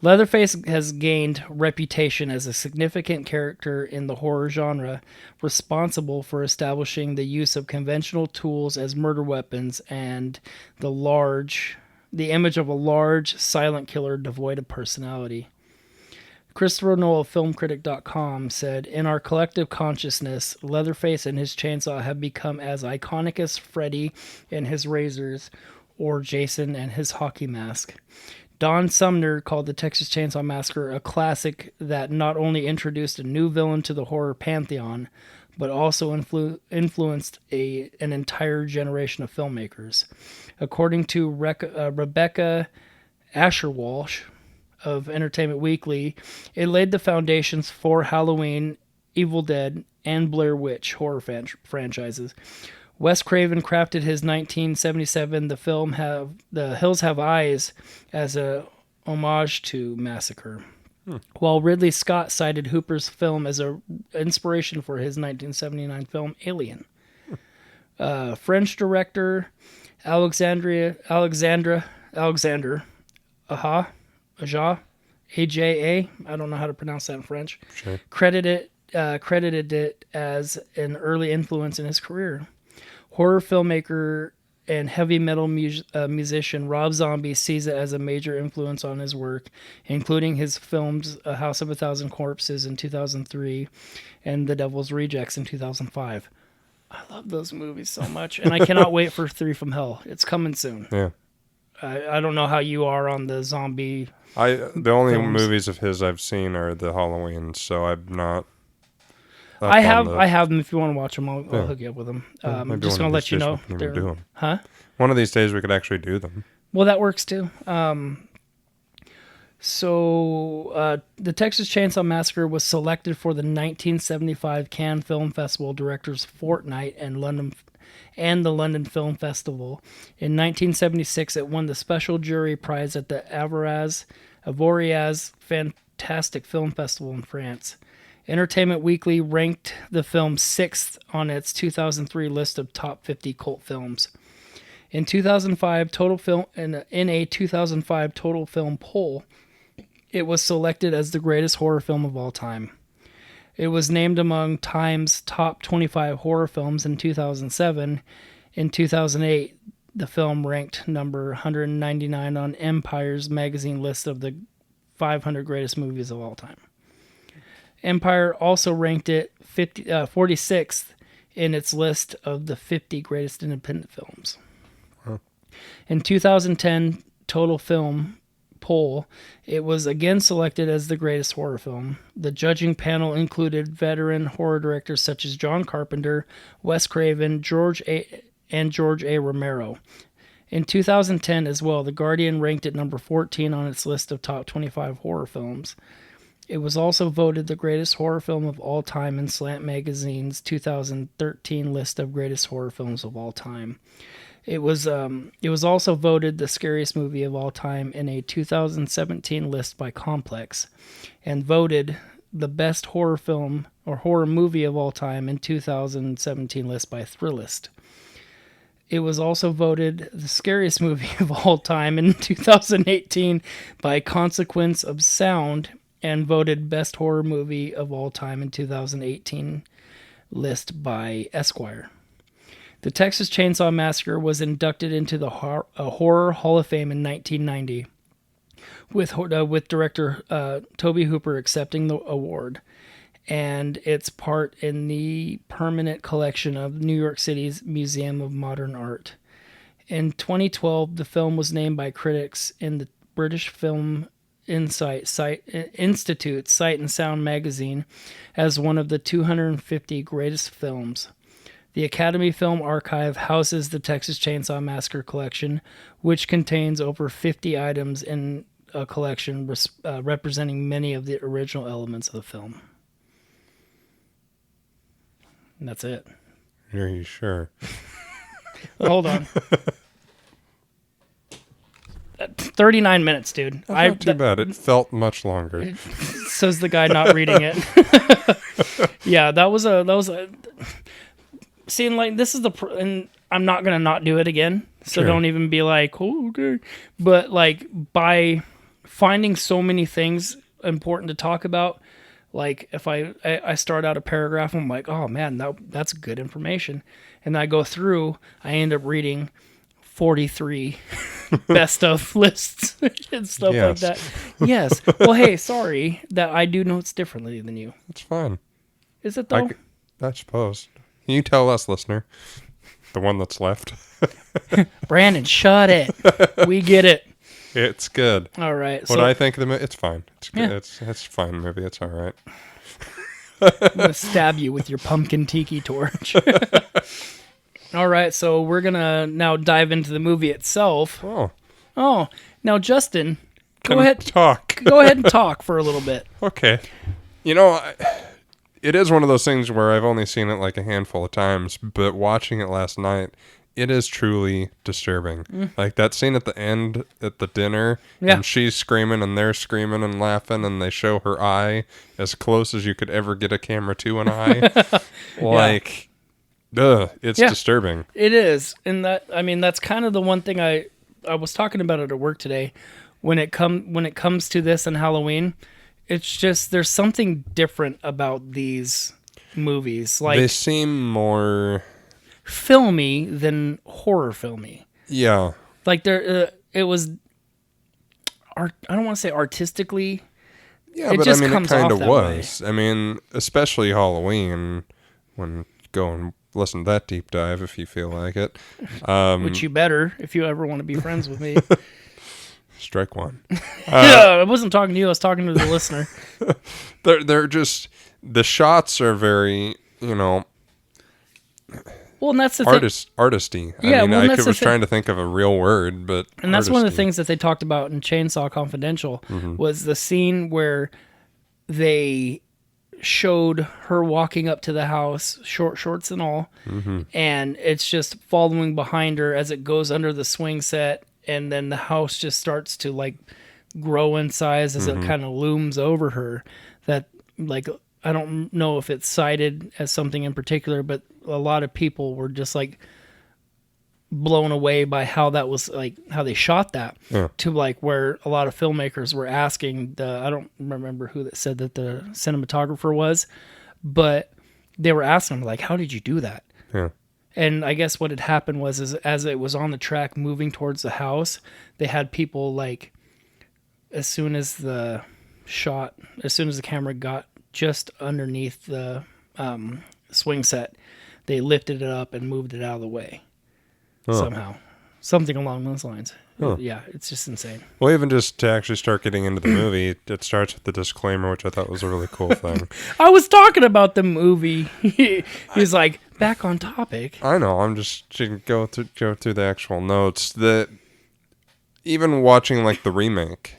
Leatherface has gained reputation as a significant character in the horror genre, responsible for establishing the use of conventional tools as murder weapons and the image of a large, silent killer devoid of personality. Christopher Noel of filmcritic.com said, "In our collective consciousness, Leatherface and his chainsaw have become as iconic as Freddy and his razors or Jason and his hockey mask." Don Sumner called the Texas Chainsaw Massacre a classic that not only introduced a new villain to the horror pantheon, but also influenced an entire generation of filmmakers. According to Rebecca Asher-Walsh of Entertainment Weekly, it laid the foundations for Halloween, Evil Dead, and Blair Witch horror franchises. Wes Craven crafted his 1977 The Hills Have Eyes as a homage to Massacre, while Ridley Scott cited Hooper's film as an inspiration for his 1979 film Alien. French director Alexander Aja, I don't know how to pronounce that in French, Sure. credited it as an early influence in his career. Horror filmmaker and heavy metal musician Rob Zombie sees it as a major influence on his work, including his films A House of a Thousand Corpses in 2003 and The Devil's Rejects in 2005. I love those movies so much, and I cannot wait for 3 from Hell. It's coming soon. Yeah. I don't know how you are on the zombie. The only films. movies of his I've seen are the Halloween, so I'm not. I have them. If you want to watch them, I'll hook you up with them. Maybe Just one gonna of let these you days know. we can even do 'em. Huh? One of these days we could actually do them. Well, that works too. So the Texas Chainsaw Massacre was selected for the 1975 Cannes Film Festival Directors Fortnight and the London Film Festival. In 1976, it won the Special Jury Prize at the Avoriaz Fantastic Film Festival in France. Entertainment Weekly ranked the film 6th on its 2003 list of top 50 cult films. In a 2005 total film poll, it was selected as the greatest horror film of all time. It was named among Time's top 25 horror films in 2007. In 2008, the film ranked number 199 on Empire's magazine list of the 500 greatest movies of all time. Empire also ranked it 46th in its list of the 50 greatest independent films. Huh. In 2010 total film poll, it was again selected as the greatest horror film. The judging panel included veteran horror directors such as John Carpenter, Wes Craven, George A. Romero. In 2010 as well, The Guardian ranked it number 14 on its list of top 25 horror films. It was also voted the greatest horror film of all time in Slant Magazine's 2013 list of greatest horror films of all time. It was also voted the scariest movie of all time in a 2017 list by Complex, and voted the best horror film or horror movie of all time in 2017 list by Thrillist. It was also voted the scariest movie of all time in 2018 by Consequence of Sound, and voted best horror movie of all time in 2018 list by Esquire. The Texas Chainsaw Massacre was inducted into the Horror Hall of Fame in 1990, with director Tobe Hooper accepting the award, and its part in the permanent collection of New York City's Museum of Modern Art. In 2012, the film was named by critics in the British Film Institute Sight and Sound magazine as one of the 250 greatest films. The Academy Film Archive houses the Texas Chainsaw Massacre collection, which contains over 50 items in a collection representing many of the original elements of the film. And that's it. Are you sure? Hold on. 39 minutes, dude. That's not too bad. It felt much longer. Says the guy not reading it. Yeah, that was a seeing like this is and I'm not gonna not do it again. So Sure. Don't even be like, oh, okay. But like by finding so many things important to talk about, like if I start out a paragraph, I'm like, oh man, that's good information, and I go through, I end up reading 43 best of lists and stuff like that. Yes. Well, hey, sorry that I do notes differently than you. It's fine. Is it though? I suppose. You tell us, listener. The one that's left. Brandon, shut it. We get it. It's good. All right. What I think of the movie, it's fine. It's good. Yeah. It's a fine movie. It's all right. I'm going to stab you with your pumpkin tiki torch. All right. So we're going to now dive into the movie itself. Oh, now Justin, go ahead. Talk. Go ahead and talk for a little bit. Okay. You know, it is one of those things where I've only seen it like a handful of times, but watching it last night, it is truly disturbing. Like that scene at the end at the dinner, and she's screaming and they're screaming and laughing, and they show her eye as close as you could ever get a camera to an eye. Like, it's disturbing. It is. And that's kind of the one thing I was talking about it at work today. When it comes to this and Halloween, it's just there's something different about these movies. Like they seem more filmy than horror filmy. Yeah. Like it was I don't want to say artistically. Yeah, but I mean it kind of was. I mean, especially Halloween, when go and listen to that deep dive if you feel like it. Which you better if you ever want to be friends with me. Strike one. Yeah, I wasn't talking to you. I was talking to the listener. They're just the shots are very, Well, and that's the artisty. Yeah, I mean, well, I was trying to think of a real word, but and that's one of the things that they talked about in Chainsaw Confidential was the scene where they showed her walking up to the house, short shorts and all, and it's just following behind her as it goes under the swing set. And then the house just starts to like grow in size as it kind of looms over her. That like, I don't know if it's cited as something in particular, but a lot of people were just like blown away by how that was like, how they shot that to like where a lot of filmmakers were asking I don't remember who that said that the cinematographer was, but they were asking like, how did you do that? Yeah. And I guess what had happened was as it was on the track moving towards the house, they had people like, as soon as the camera got just underneath the swing set, they lifted it up and moved it out of the way somehow. Something along those lines. Yeah, it's just insane. Well, even just to actually start getting into the movie, it starts with the disclaimer, which I thought was a really cool thing. I was talking about the movie. He's like, back on topic. I know. I'm just to go through the actual notes. That even watching like the remake,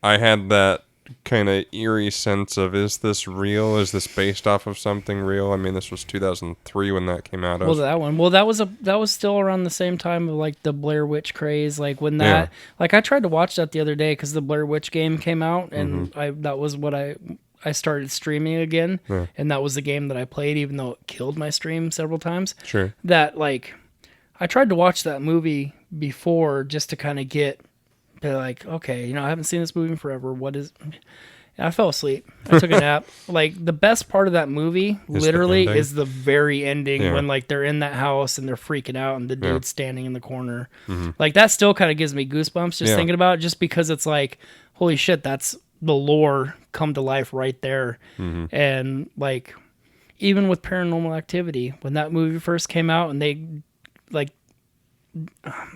I had that kind of eerie sense of, is this real? Is this based off of something real? I mean, this was 2003 when that came out. That was still around the same time of like the Blair Witch craze. Like when that, like I tried to watch that the other day because the Blair Witch game came out, and that was what I started streaming again, and that was the game that I played, even though it killed my stream several times. Sure. That like, I tried to watch that movie before just to kind of get. They're like, okay, I haven't seen this movie in forever. What is... I fell asleep. I took a nap. Like, the best part of that movie, literally, is the very ending when, like, they're in that house and they're freaking out and the dude's standing in the corner. Like, that still kind of gives me goosebumps just thinking about it, just because it's like, holy shit, that's the lore come to life right there. And, like, even with Paranormal Activity, when that movie first came out and they, like...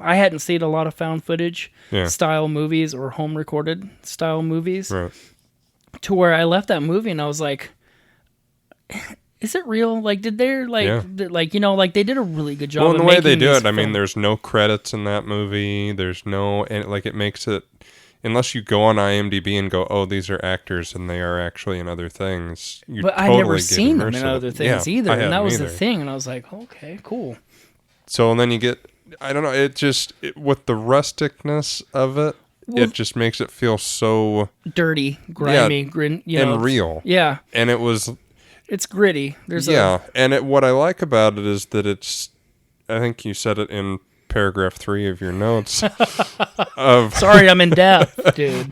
I hadn't seen a lot of found footage style movies or home recorded style movies to where I left that movie and I was like, is it real? Like, did they like, Yeah. like, you know, like they did a really good job. Well, and of the way they making do these it, I mean, films. there's no credits in that movie. There's no, and like it makes it, unless you go on IMDb and go, oh, these are actors and they are actually in other things. But I never seen them in other things either, and that was the either. thing. And I was like, okay, cool. So and then you get, I don't know, with the rusticness of it, it just makes it feel so Dirty, grimy, you know, and real. Yeah, And it was, it's gritty. What I like about it is that it's, I think you said it in paragraph 3 of your notes. Sorry, I'm in depth, dude.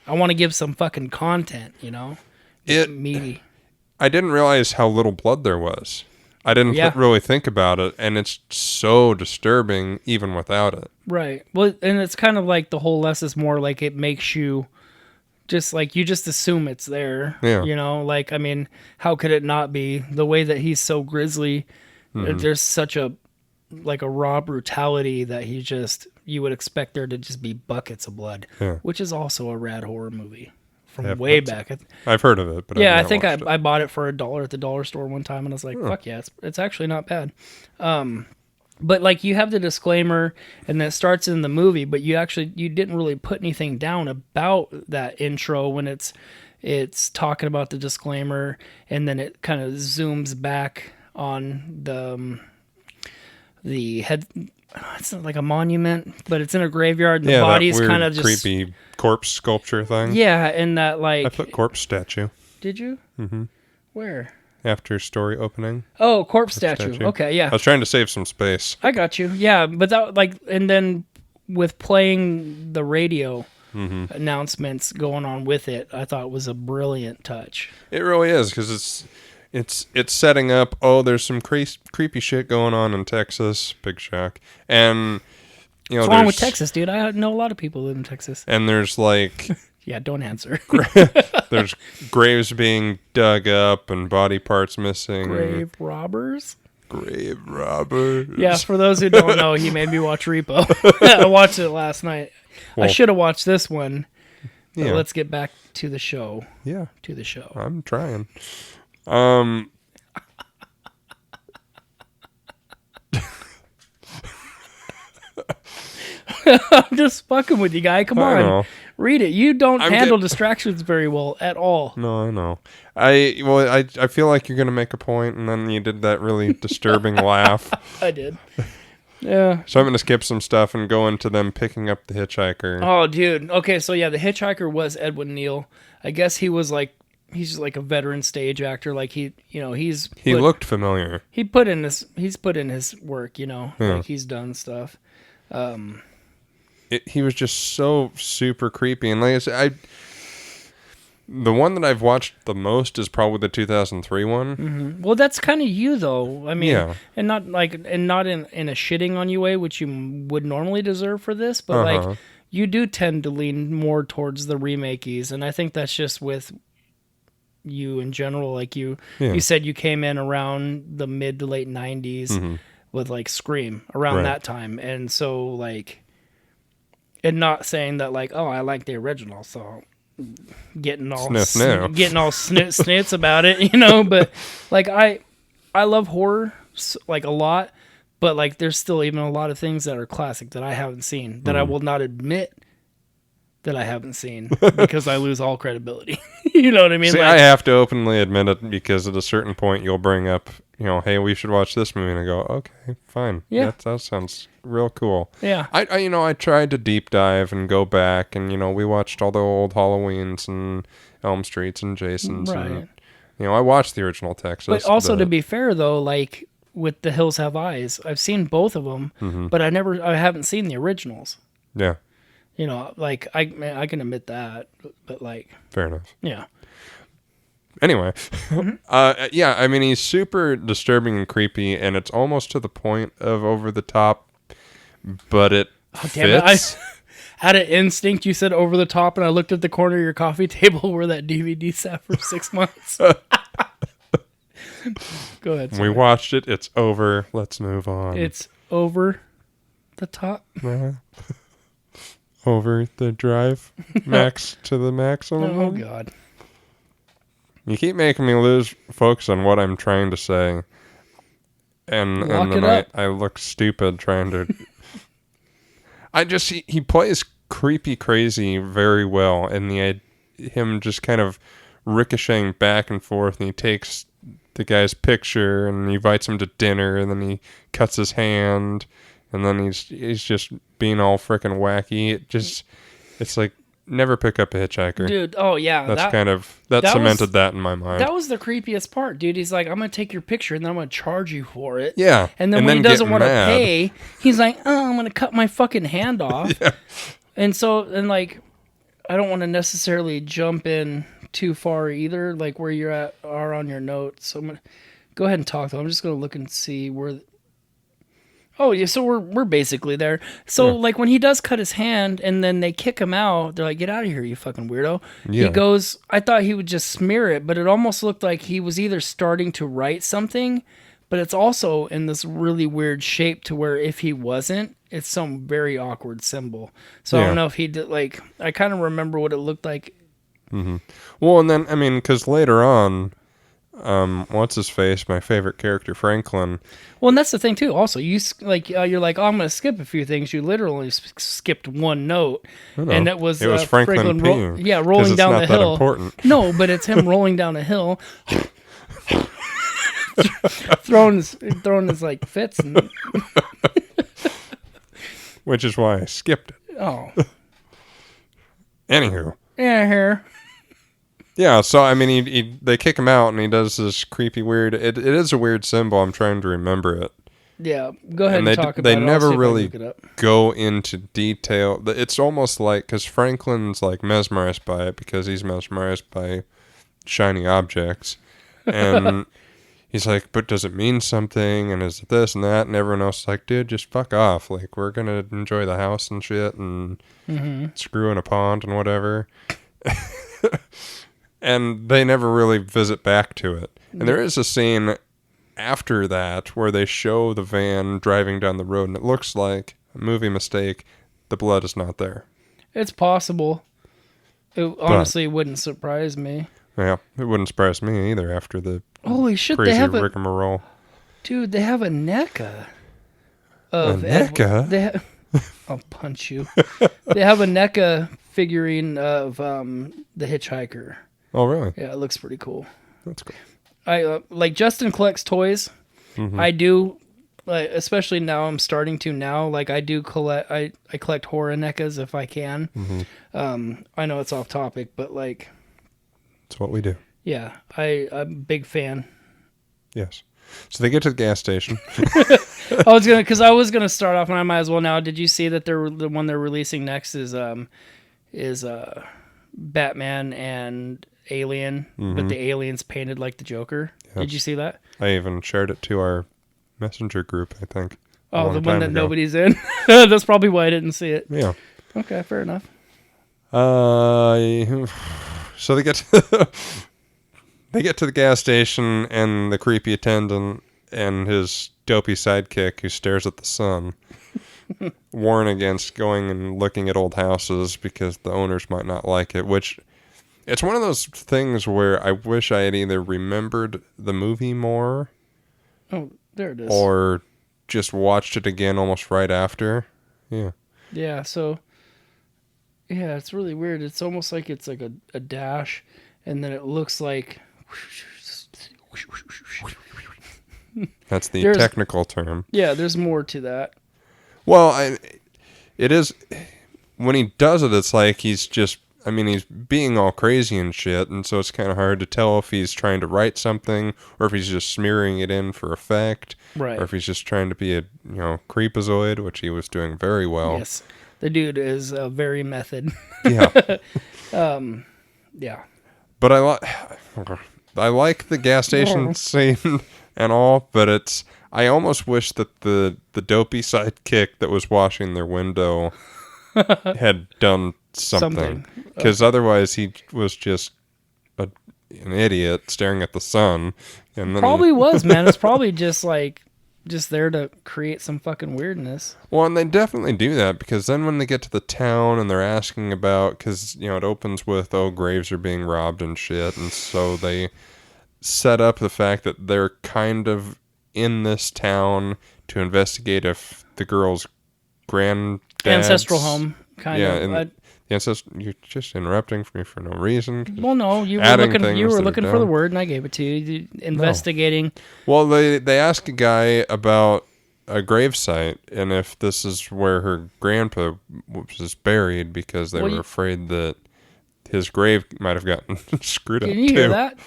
I want to give some fucking content, you know? Meaty. I didn't realize how little blood there was. I didn't really think about it, and it's so disturbing even without it. Right. Well, and it's kind of like the whole less is more, like it makes you just like, you just assume it's there. Yeah. You know, like, I mean, how could it not be? The way that he's so grisly, there's such a raw brutality that you would expect there to just be buckets of blood, which is also a rad horror movie from way back. I've heard of it, but yeah, I think I bought it for $1 at the dollar store one time, and I was like, fuck yeah, it's actually not bad. But like you have the disclaimer, and that starts in the movie, but you didn't really put anything down about that intro when it's talking about the disclaimer, and then it kind of zooms back on the head. It's not like a monument, but it's in a graveyard, and the body's kind of just creepy corpse sculpture thing. Yeah, and that like I put corpse statue. Did you? Mm-hmm. Where? After story opening. Oh, corpse statue. Okay, yeah. I was trying to save some space. I got you. Yeah, but that and then with playing the radio announcements going on with it, I thought it was a brilliant touch. It really is, because it's setting up, oh, there's some creepy shit going on in Texas. Big shock. And, you know, what's wrong with Texas, dude? I know a lot of people live in Texas. And there's like... yeah, don't answer. There's graves being dug up and body parts missing. Grave robbers? Grave robbers. Yeah, for those who don't know, he made me watch Repo. I watched it last night. Well, I should have watched this one. But let's get back to the show. Yeah. To the show. I'm trying. I'm just fucking with you, guy. Come on. Know. Read it. You don't handle distractions very well at all. No, I know. I feel like you're going to make a point, and then you did that really disturbing laugh. I did. Yeah. So I'm going to skip some stuff and go into them picking up the hitchhiker. Oh, dude. Okay, so yeah, the hitchhiker was Edwin Neal. I guess he's just like a veteran stage actor. Like he looked familiar. He's put in his work, you know. Yeah. Like he's done stuff. He was just so super creepy, and like I said, the one that I've watched the most is probably the 2003 one. Mm-hmm. Well, that's kind of you, though. I mean, and not in a shitting on you way, which you would normally deserve for this, but like you do tend to lean more towards the remakeys, and I think that's just with you in general. Like you said, you came in around the mid to late 90s with like Scream around that time, and so like. And not saying that like, oh, I like the original, so getting all snits about it, you know. But like, I love horror like a lot, but like, there's still even a lot of things that are classic that I haven't seen that I will not admit that I haven't seen because I lose all credibility. You know what I mean? See, I have to openly admit it because at a certain point you'll bring up, you know, hey, we should watch this movie, and I go, okay, fine. Yeah, that sounds real cool. Yeah. I tried to deep dive and go back, and, you know, we watched all the old Halloweens and Elm Streets and Jason's. Right. And, you know, I watched the original Texas. But also, to be fair, though, like with The Hills Have Eyes, I've seen both of them, but I haven't seen the originals. Yeah. You know, like, I can admit that, but like... Fair enough. Yeah. Anyway, yeah, I mean, he's super disturbing and creepy, and it's almost to the point of over the top, but it fits. Out of instinct, you said over the top, and I looked at the corner of your coffee table where that DVD sat for 6 months. Go ahead. Sorry. We watched it. It's over. Let's move on. It's over the top. Over the drive, max to the maximum. Oh, God. You keep making me lose focus on what I'm trying to say. And then I look stupid trying to... he plays creepy crazy very well, and him just kind of ricocheting back and forth, and he takes the guy's picture and he invites him to dinner, and then he cuts his hand, and then he's just being all freaking wacky. It's like, never pick up a hitchhiker. Dude, oh yeah. That cemented that in my mind. That was the creepiest part, dude. He's like, I'm going to take your picture and then I'm going to charge you for it. Yeah. And then when he doesn't want to pay, he's like, oh, I'm going to cut my fucking hand off. Yeah. And like, I don't want to necessarily jump in too far either, like where you're are on your notes. So I'm going to go ahead and talk though. I'm just going to look and see where... Oh yeah, so we're basically there. So like when he does cut his hand and then they kick him out, they're like, "Get out of here, you fucking weirdo." Yeah. He goes, I thought he would just smear it, but it almost looked like he was either starting to write something, but it's also in this really weird shape to where if he wasn't, it's some very awkward symbol. So I don't know if he did, like, I kind of remember what it looked like. Mm-hmm. Well, and then, I mean, because later on, what's his face? My favorite character, Franklin. Well, and that's the thing too. Also, you're like, oh, I'm going to skip a few things. You literally skipped one note, and it was Franklin rolling down the hill. Important. No, but it's him rolling down a hill, throwing his like fits, which is why I skipped it. Oh, anywho. Yeah, here. Yeah, so I mean, they kick him out, and he does this creepy, weird. It is a weird symbol. I'm trying to remember it. Yeah, go ahead and talk about it. They never really go into detail. It's almost like, because Franklin's like mesmerized by it because he's mesmerized by shiny objects, and he's like, "But does it mean something? And is it this and that?" And everyone else is like, "Dude, just fuck off. Like, we're gonna enjoy the house and shit, and screw in a pond and whatever." And they never really visit back to it. And there is a scene after that where they show the van driving down the road, and it looks like a movie mistake. The blood is not there. It's possible. It honestly wouldn't surprise me. Yeah, it wouldn't surprise me either after the holy shit, crazy they have rigmarole. Dude, they have a NECA. I'll punch you. They have a NECA figurine of the Hitchhiker. Oh, really? Yeah, it looks pretty cool. That's cool. I like Justin collects toys. Mm-hmm. I do, like, especially now. I'm starting to now. Like I do collect. I collect horror NECAs if I can. Mm-hmm. I know it's off topic, but like, it's what we do. Yeah, I'm a big fan. Yes. So they get to the gas station. I was gonna start off, and I might as well now. Did you see that the one they're releasing next is Batman and Alien, but the alien's painted like the Joker? Yep. Did you see that? I even shared it to our messenger group, I think. Oh, the one that nobody's in? That's probably why I didn't see it. Yeah. Okay, fair enough. So they get to the gas station, and the creepy attendant and his dopey sidekick who stares at the sun warn against going and looking at old houses because the owners might not like it, which it's one of those things where I wish I had either remembered the movie more. Oh, there it is. Or just watched it again almost right after. Yeah. Yeah, so yeah, it's really weird. It's almost like it's like a dash, and then it looks like that's the technical term. Yeah, there's more to that. Well, it is, when he does it, it's like he's being all crazy and shit, and so it's kind of hard to tell if he's trying to write something, or if he's just smearing it in for effect, right? Or if he's just trying to be a, creepazoid, which he was doing very well. Yes, the dude is very method. Yeah. Yeah. But I like the gas station scene and all, but I almost wish that the dopey sidekick that was washing their window had done something. Because otherwise he was just an idiot staring at the sun. And then probably was, man. It's probably just like just there to create some fucking weirdness. Well, and they definitely do that, because then when they get to the town and they're asking about, because, it opens with, graves are being robbed and shit, and so they set up the fact that they're kind of in this town to investigate if the girl's granddad's ancestral home, kind of. And you're just interrupting me for no reason. Well, no, you were looking for the word, and I gave it to you. Investigating. No. Well, they ask a guy about a gravesite, and if this is where her grandpa was buried, because they were afraid that his grave might have gotten screwed up too. Can you hear that?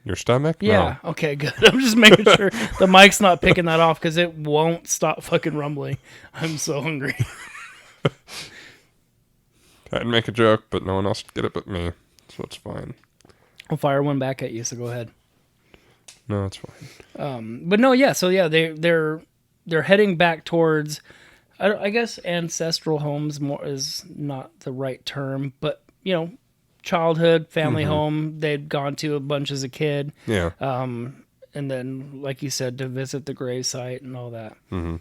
Your stomach? Yeah. No. Okay, good. I'm just making sure the mic's not picking that off, because it won't stop fucking rumbling. I'm so hungry. I'd make a joke, but no one else would get it but me, so it's fine. I'll fire one back at you, so go ahead. No, it's fine. But no, yeah. So yeah, they're heading back towards, I guess ancestral homes more is not the right term, but childhood family home they'd gone to a bunch as a kid. Yeah. And then, like you said, to visit the grave site and all that. Mm-hmm.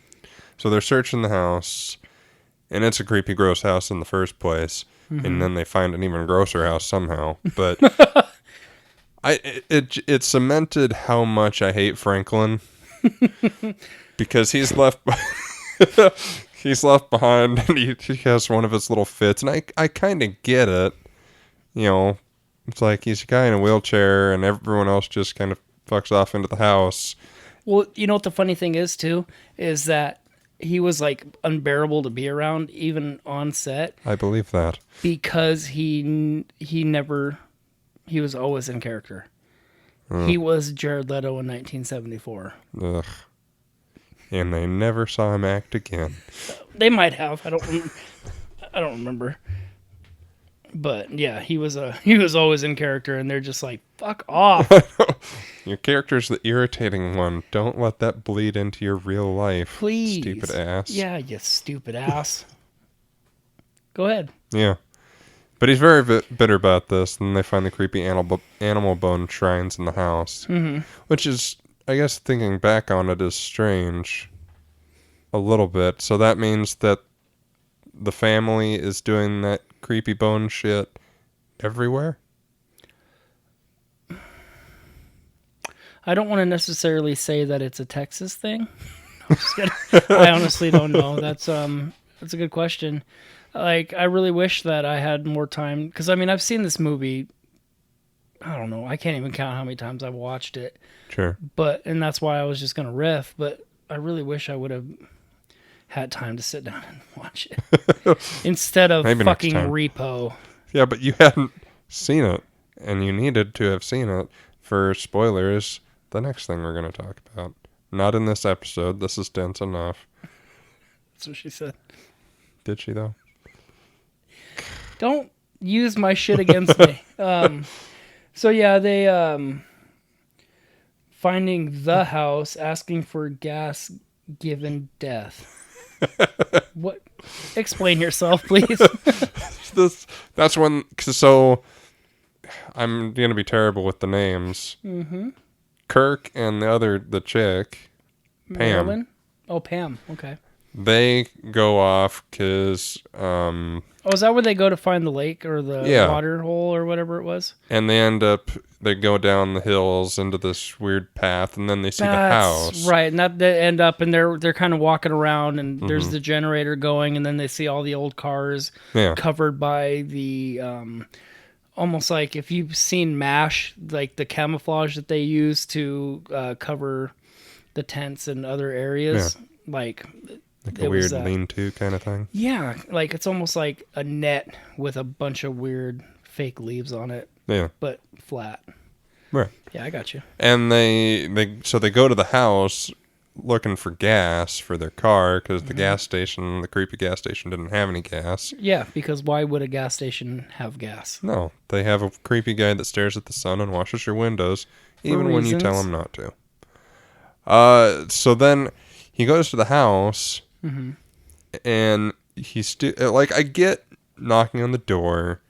So they're searching the house, and it's a creepy, gross house in the first place, and then they find an even grosser house somehow. But it cemented how much I hate Franklin, because he's left behind, and he has one of his little fits, and I kind of get it. It's like he's a guy in a wheelchair, and everyone else just kind of fucks off into the house. Well, you know what the funny thing is, too? Is that he was, like, unbearable to be around, even on set. I believe that. Because he was always in character. He was Jared Leto in 1974. Ugh. And they never saw him act again. They might have. I don't remember. But yeah, he was always in character, and they're just like, fuck off. Your character's the irritating one. Don't let that bleed into your real life. Please. Stupid ass. Yeah, you stupid ass. Go ahead. Yeah. But he's very bitter about this, and they find the creepy animal bone shrines in the house. Mm-hmm. Which is, I guess, thinking back on it, is strange. A little bit. So that means that the family is doing that creepy bone shit everywhere? I don't want to necessarily say that it's a Texas thing. I'm just kidding. I honestly don't know. That's a good question. Like, I really wish that I had more time, because I've seen this movie, I don't know, I can't even count how many times I've watched it. Sure. And that's why I was just gonna riff, but I really wish I would have had time to sit down and watch it instead of Maybe fucking Repo. Yeah, but you hadn't seen it, and you needed to have seen it for spoilers. The next thing we're going to talk about. Not in this episode. This is dense enough. That's what she said. Did she, though? Don't use my shit against me. So yeah, they finding the house, asking for gas given death. What? Explain yourself, please. That's when. So I'm gonna be terrible with the names. Mm-hmm. Kirk and the chick, Pam. Marilyn? Oh, Pam. Okay. They go off because. Oh, is that where they go to find the lake or the water hole or whatever it was? And they go down the hills into this weird path, and then they see the house. Right, and they end up, and they're kind of walking around, and there's the generator going, and then they see all the old cars covered by the, almost like if you've seen MASH, like the camouflage that they use to cover the tents and other areas, like a weird lean-to kind of thing. Yeah, like it's almost like a net with a bunch of weird fake leaves on it. Yeah, but flat. Right. Yeah, I got you. And they go to the house looking for gas for their car because the creepy gas station didn't have any gas. Yeah, because why would a gas station have gas? No, they have a creepy guy that stares at the sun and washes your windows, even when you tell him not to. So then he goes to the house. Mm-hmm. And he's I get knocking on the door,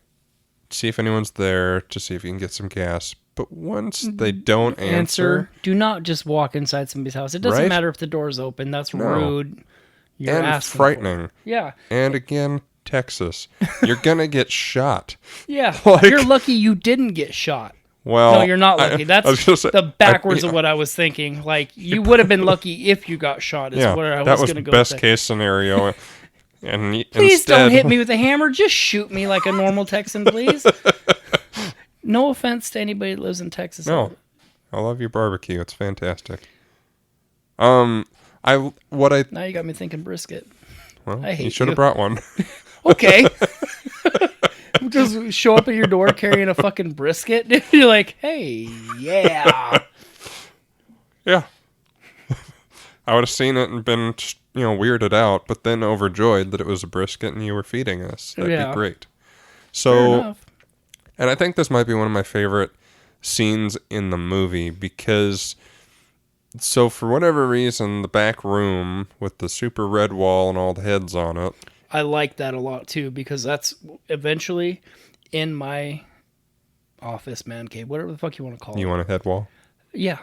see if anyone's there, to see if you can get some gas. but once they don't answer, Do not just walk inside somebody's house. It doesn't Right? matter if the door's open. That's No. rude. You're and asking frightening. For it. Yeah. And again, Texas, you're going to get shot. Yeah. Like- You're lucky you didn't get shot. Well, No, you're not lucky. I was That's gonna say, the backwards of what I was thinking. Like, you would have been lucky if you got shot, is Yeah, what I that was was going to go best with. case scenario. And Please instead, don't hit me with a hammer. Just shoot me like a normal Texan, please. No offense to anybody that lives in Texas. No, I love your barbecue. It's fantastic. Now Now you got me thinking brisket. well, I hate you should you. have brought one. Okay. Just show up at your door carrying a fucking brisket. You're like, hey, yeah. Yeah. I would have seen it and been, weirded out, but then overjoyed that it was a brisket and you were feeding us. That'd Yeah. be great. Fair So, enough. and I think this might be one of my favorite scenes in the movie because, so for whatever reason, the back room with the super red wall and all the heads on it. I like that a lot too, because that's eventually in my office, man cave, whatever the fuck you want to call it. You want a head wall? Yeah.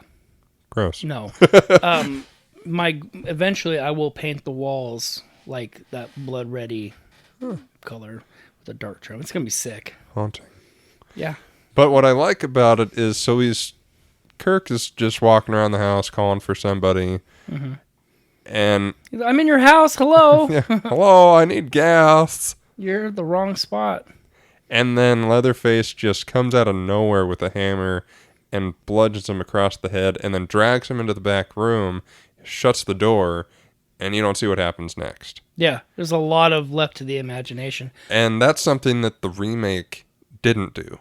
Gross. No. Eventually I will paint the walls like that blood ready color with a dark trim. It's gonna be sick. Haunting. Yeah. But what I like about it is, so Kirk is just walking around the house calling for somebody. Mm-hmm. And, I'm in your house. Hello. yeah, hello, I need gas. You're the wrong spot. And then Leatherface just comes out of nowhere with a hammer and bludgeons him across the head and then drags him into the back room, shuts the door, and you don't see what happens next. Yeah. There's a lot of left to the imagination. And that's something that the remake didn't do.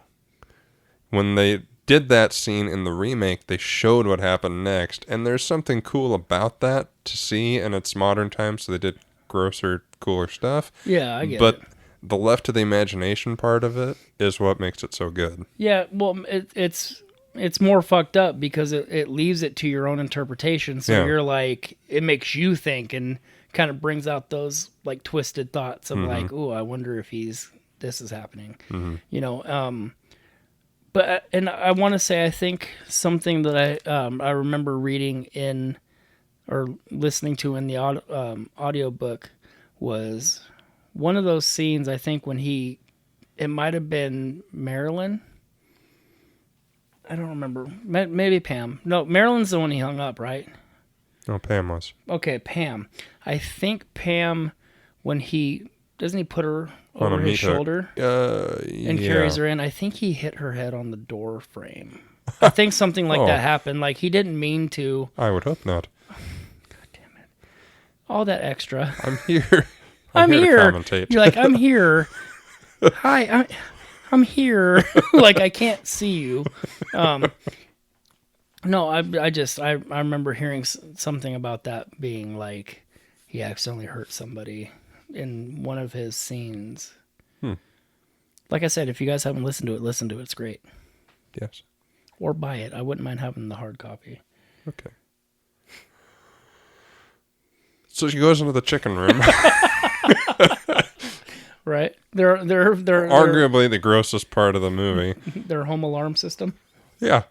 When they did that scene in the remake, they showed what happened next, and there's something cool about that to see in its modern time, so they did grosser, cooler stuff. Yeah, I get but it. the left to the imagination part of it is what makes it so good. Yeah, well, it's more fucked up because it leaves it to your own interpretation. So Yeah. you're like, it makes you think and kind of brings out those like twisted thoughts of like, oh, I wonder if this is happening, But and I want to say, I think something that I remember reading in or listening to in the audio book was one of those scenes. I think when it might have been Marilyn. I don't remember. Maybe Pam. No, Marilyn's the one he hung up, right? No, Pam was. Okay, Pam. I think Pam, when doesn't he put her On a over his meat hook. shoulder and Yeah. carries her in? I think he hit her head on the door frame. I think something like that happened. Like he didn't mean to. I would hope not. God damn it! All that extra. I'm here. I'm to here. commentate. You're like, I'm here. Hi, I'm here. Like I can't see you. No, I remember hearing something about that being like he accidentally hurt somebody in one of his scenes. Like I said, if you guys haven't listened to it, listen to it. It's great. Yes. Or buy it. I wouldn't mind having the hard copy. Okay. So she goes into the chicken room. Right? They're Arguably the grossest part of the movie. their home alarm system. Yeah.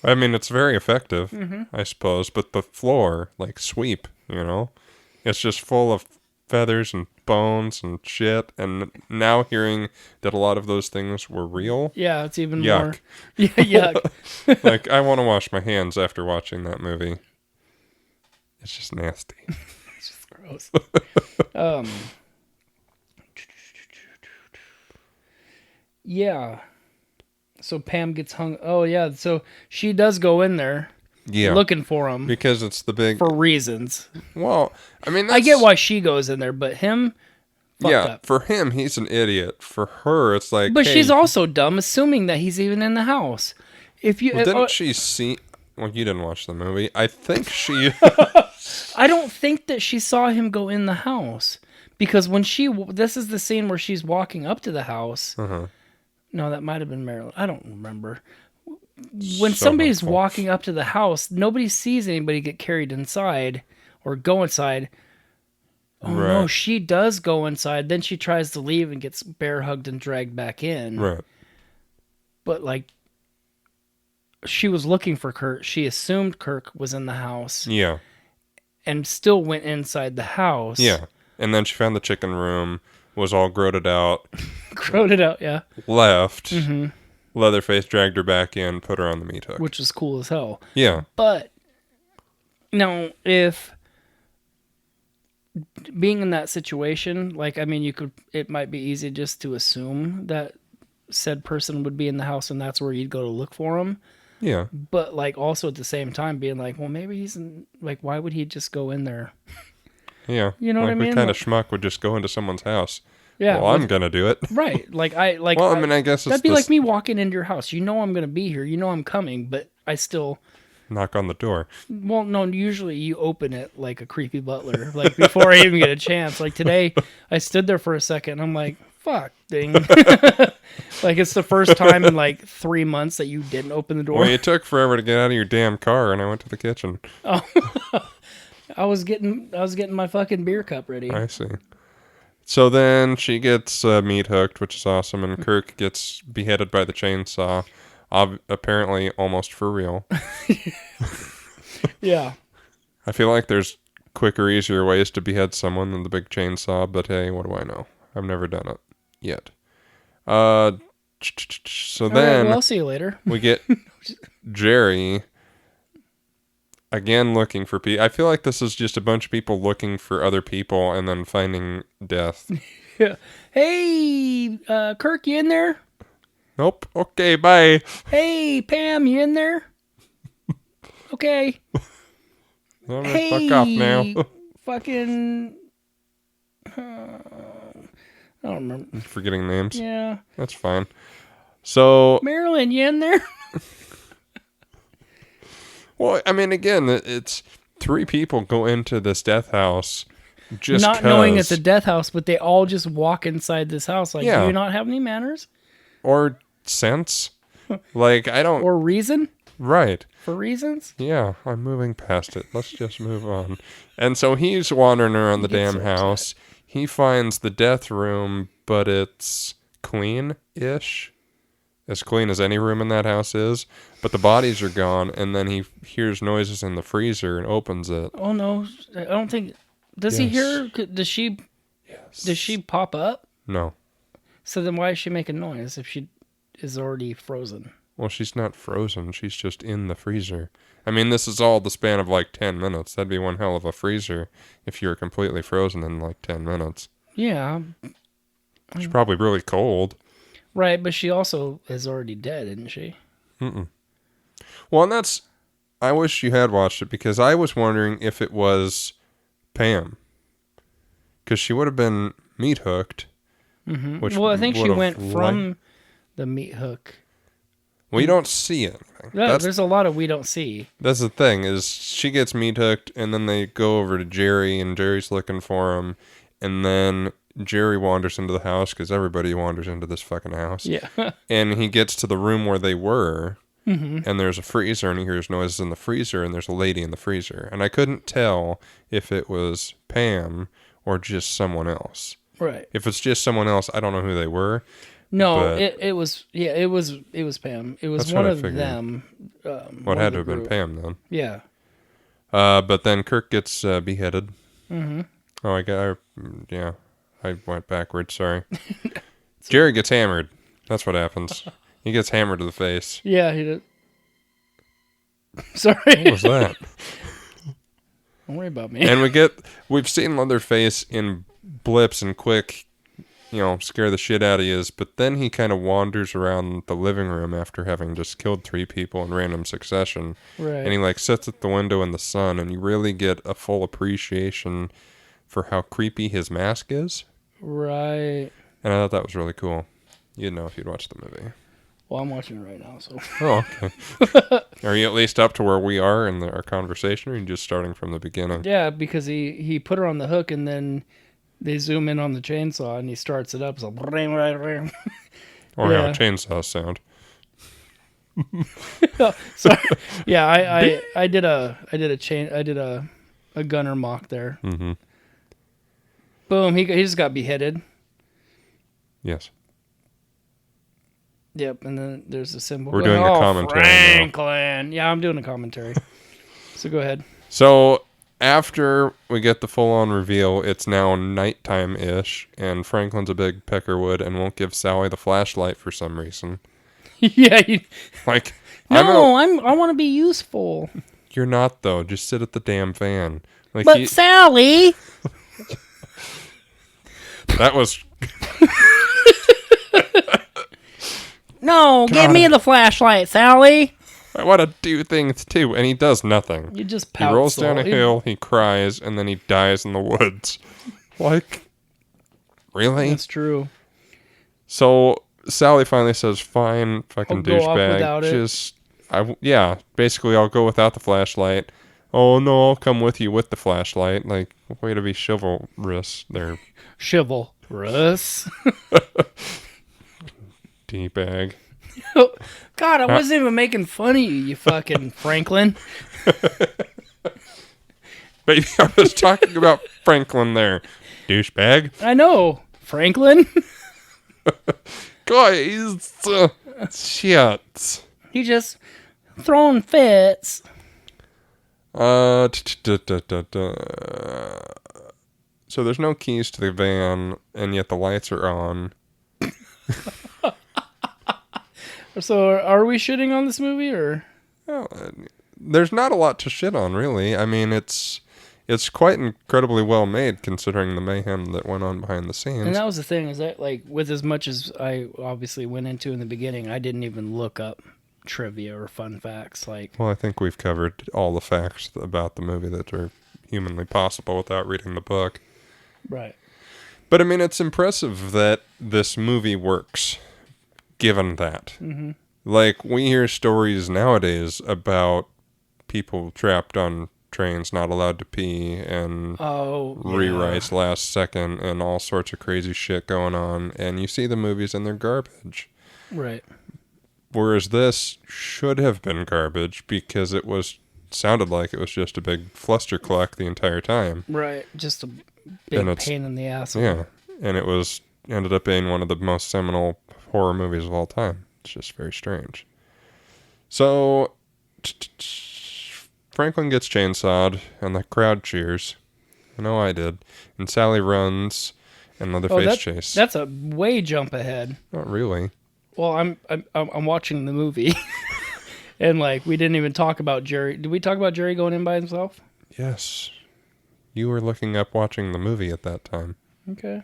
I mean, it's very effective, Mm-hmm. I suppose. But the floor, like sweep, it's just full of feathers and bones and shit. And now hearing that a lot of those things were real. Yeah, it's even Yuck. more. Yeah, yuck. Like, I want to wash my hands after watching that movie. It's just nasty. It's just gross. Yeah. So Pam gets hung. Oh yeah. So she does go in there Yeah. looking for him Because it's the big... for reasons. Well, I mean, I get why she goes in there, but him, fucked Yeah, up. for him, he's an idiot. For her, it's like... But hey, she's also dumb, assuming that he's even in the house. If you, Well, didn't she see... Well, you didn't watch the movie. I think she... I don't think that she saw him go in the house because when this is the scene where she's walking up to the house. Uh-huh. No, that might have been Marilyn. I don't remember. When So somebody's helpful. walking up to the house, nobody sees anybody get carried inside or go inside. Oh no, Right. she does go inside. Then she tries to leave and gets bear hugged and dragged back in. Right. But like, she was looking for Kirk. She assumed Kirk was in the house Yeah. and still went inside the house. Yeah. And then she found the chicken room, was all groated out, Crowed it out, yeah. left. Mm-hmm. Leatherface dragged her back in, put her on the meat hook. Which is cool as hell. Yeah. But, now, if being in that situation, like, I mean, it might be easy just to assume that said person would be in the house and that's where you'd go to look for him. Yeah. But, like, also at the same time being like, well, maybe he's in, like, why would he just go in there? Yeah. You know what I mean? What kind of schmuck would just go into someone's house? Yeah. Well, I'm going to do it. Right. Like, I guess it's that'd be like me walking into your house. You know I'm going to be here. You know I'm coming, but I still... knock on the door. Well, no, usually you open it like a creepy butler, like before I even get a chance. Like today, I stood there for a second and I'm like, fuck, ding. Like it's the first time in like 3 months that you didn't open the door. Well, it took forever to get out of your damn car and I went to the kitchen. Oh, I was getting my fucking beer cup ready. I see. So then she gets meat hooked, which is awesome, and Kirk gets beheaded by the chainsaw. Apparently almost for real. Yeah. I feel like there's quicker, easier ways to behead someone than the big chainsaw, but hey, what do I know? I've never done it yet. So then Well, I'll see you later. we get Jerry again looking for people. I feel like this is just a bunch of people looking for other people and then finding death. Yeah. Hey, Kirk, you in there? Nope. Okay, bye. Hey, Pam, you in there? Okay. Hey, fuck off now. Fucking... I don't remember. I'm forgetting names. Yeah. That's fine. So... Marilyn, you in there? Well, I mean, again, it's 3 people go into this death house just not knowing it's a death house, but they all just walk inside this house. Like, Yeah. do you not have any manners? Or sense. Like, I don't... Or reason? Right. For reasons? Yeah, I'm moving past it. Let's just move on. And so he's wandering around the damn house. He finds the death room, but it's clean-ish. As clean as any room in that house is. But the bodies are gone, and then he hears noises in the freezer and opens it. Oh, no. I don't think... Does he hear... Does she... Yes. Does she pop up? No. So then why is she making noise if she is already frozen? Well, she's not frozen. She's just in the freezer. I mean, this is all the span of like 10 minutes. That'd be one hell of a freezer if you were completely frozen in like 10 minutes. Yeah. She's probably really cold. Right, but she also is already dead, isn't she? Mm-mm. Well, and that's... I wish you had watched it because I was wondering if it was Pam. Because she would have been meat hooked. Mm-hmm. Which Well, I think she went like- from the meat hook. We don't see anything. Yeah, there's a lot of we don't see. That's the thing, is she gets meat hooked, and then they go over to Jerry, and Jerry's looking for him, and then Jerry wanders into the house, because everybody wanders into this fucking house. Yeah. And he gets to the room where they were, Mm-hmm. and there's a freezer, and he hears noises in the freezer, and there's a lady in the freezer. And I couldn't tell if it was Pam or just someone else. Right. If it's just someone else, I don't know who they were. No, but it was Pam. It was That's one what I of figured. them. Well, one it had of to have the been group. Pam then. Yeah. But then Kirk gets beheaded. Mm-hmm. Oh, I went backwards. Sorry. Jerry gets hammered. That's what happens. He gets hammered to the face. Yeah, he did. Sorry. What was that? Don't worry about me. And we've seen Leatherface in blips and quick, scare the shit out of you. But then he kind of wanders around the living room after having just killed 3 people in random succession. Right. And he sits at the window in the sun, and you really get a full appreciation for how creepy his mask is. Right. And I thought that was really cool. You'd know if you'd watched the movie. Well, I'm watching it right now, so. Oh, okay. Are you at least up to where we are in our conversation, or are you just starting from the beginning? Yeah, because he put her on the hook, and then they zoom in on the chainsaw, and he starts it up. So. Or how Yeah. chainsaws sound. Sorry. Yeah, I did a gunner mock there. Mm-hmm. Boom, he just got beheaded. Yes. Yep, and then there's a symbol. We're doing a commentary now. Franklin. Yeah, I'm doing a commentary. So go ahead. So after we get the full-on reveal, it's now nighttime-ish, and Franklin's a big peckerwood and won't give Sally the flashlight for some reason. Yeah. Like, I want to be useful. You're not, though. Just sit at the damn van. Like, But Sally. That was... No, give me the flashlight, Sally. I want to do things, too, and he does nothing. You just He pout. rolls down a hill, he cries, and then he dies in the woods. Like, really? That's true. So Sally finally says, "Fine, fucking I'll go off douchebag. without it." Basically, I'll go without the flashlight. Oh no, I'll come with you with the flashlight. Like, way to be chivalrous there, Chivalrous. D-bag. God, I wasn't even making fun of you fucking Franklin. Baby, I was talking about Franklin there, douchebag. I know, Franklin. Guys, shit. You just throwing fits. So there's no keys to the van, and yet the lights are on. So are we shitting on this movie, or? Well, there's not a lot to shit on, really. I mean, it's quite incredibly well made, considering the mayhem that went on behind the scenes. And that was the thing, is that, like, with as much as I obviously went into in the beginning, I didn't even look up trivia or fun facts. Like, Well, I think we've covered all the facts about the movie that are humanly possible without reading the book. right. But, I mean, it's impressive that this movie works, given that. Mm-hmm. Like, we hear stories nowadays about people trapped on trains not allowed to pee and rewrites last second and all sorts of crazy shit going on, and you see the movies and they're garbage. Right. Whereas this should have been garbage because it sounded like it was just a big flustercluck the entire time. Right. Just a big pain in the ass. Yeah. And it ended up being one of the most seminal horror movies of all time. It's just very strange. So Franklin gets chainsawed, and the crowd cheers. I know I did. And Sally runs, and Leatherface chase. That's a way jump ahead. Not really. Well, I'm watching the movie, and like we didn't even talk about Jerry. Did we talk about Jerry going in by himself? Yes. You were looking up watching the movie at that time. Okay.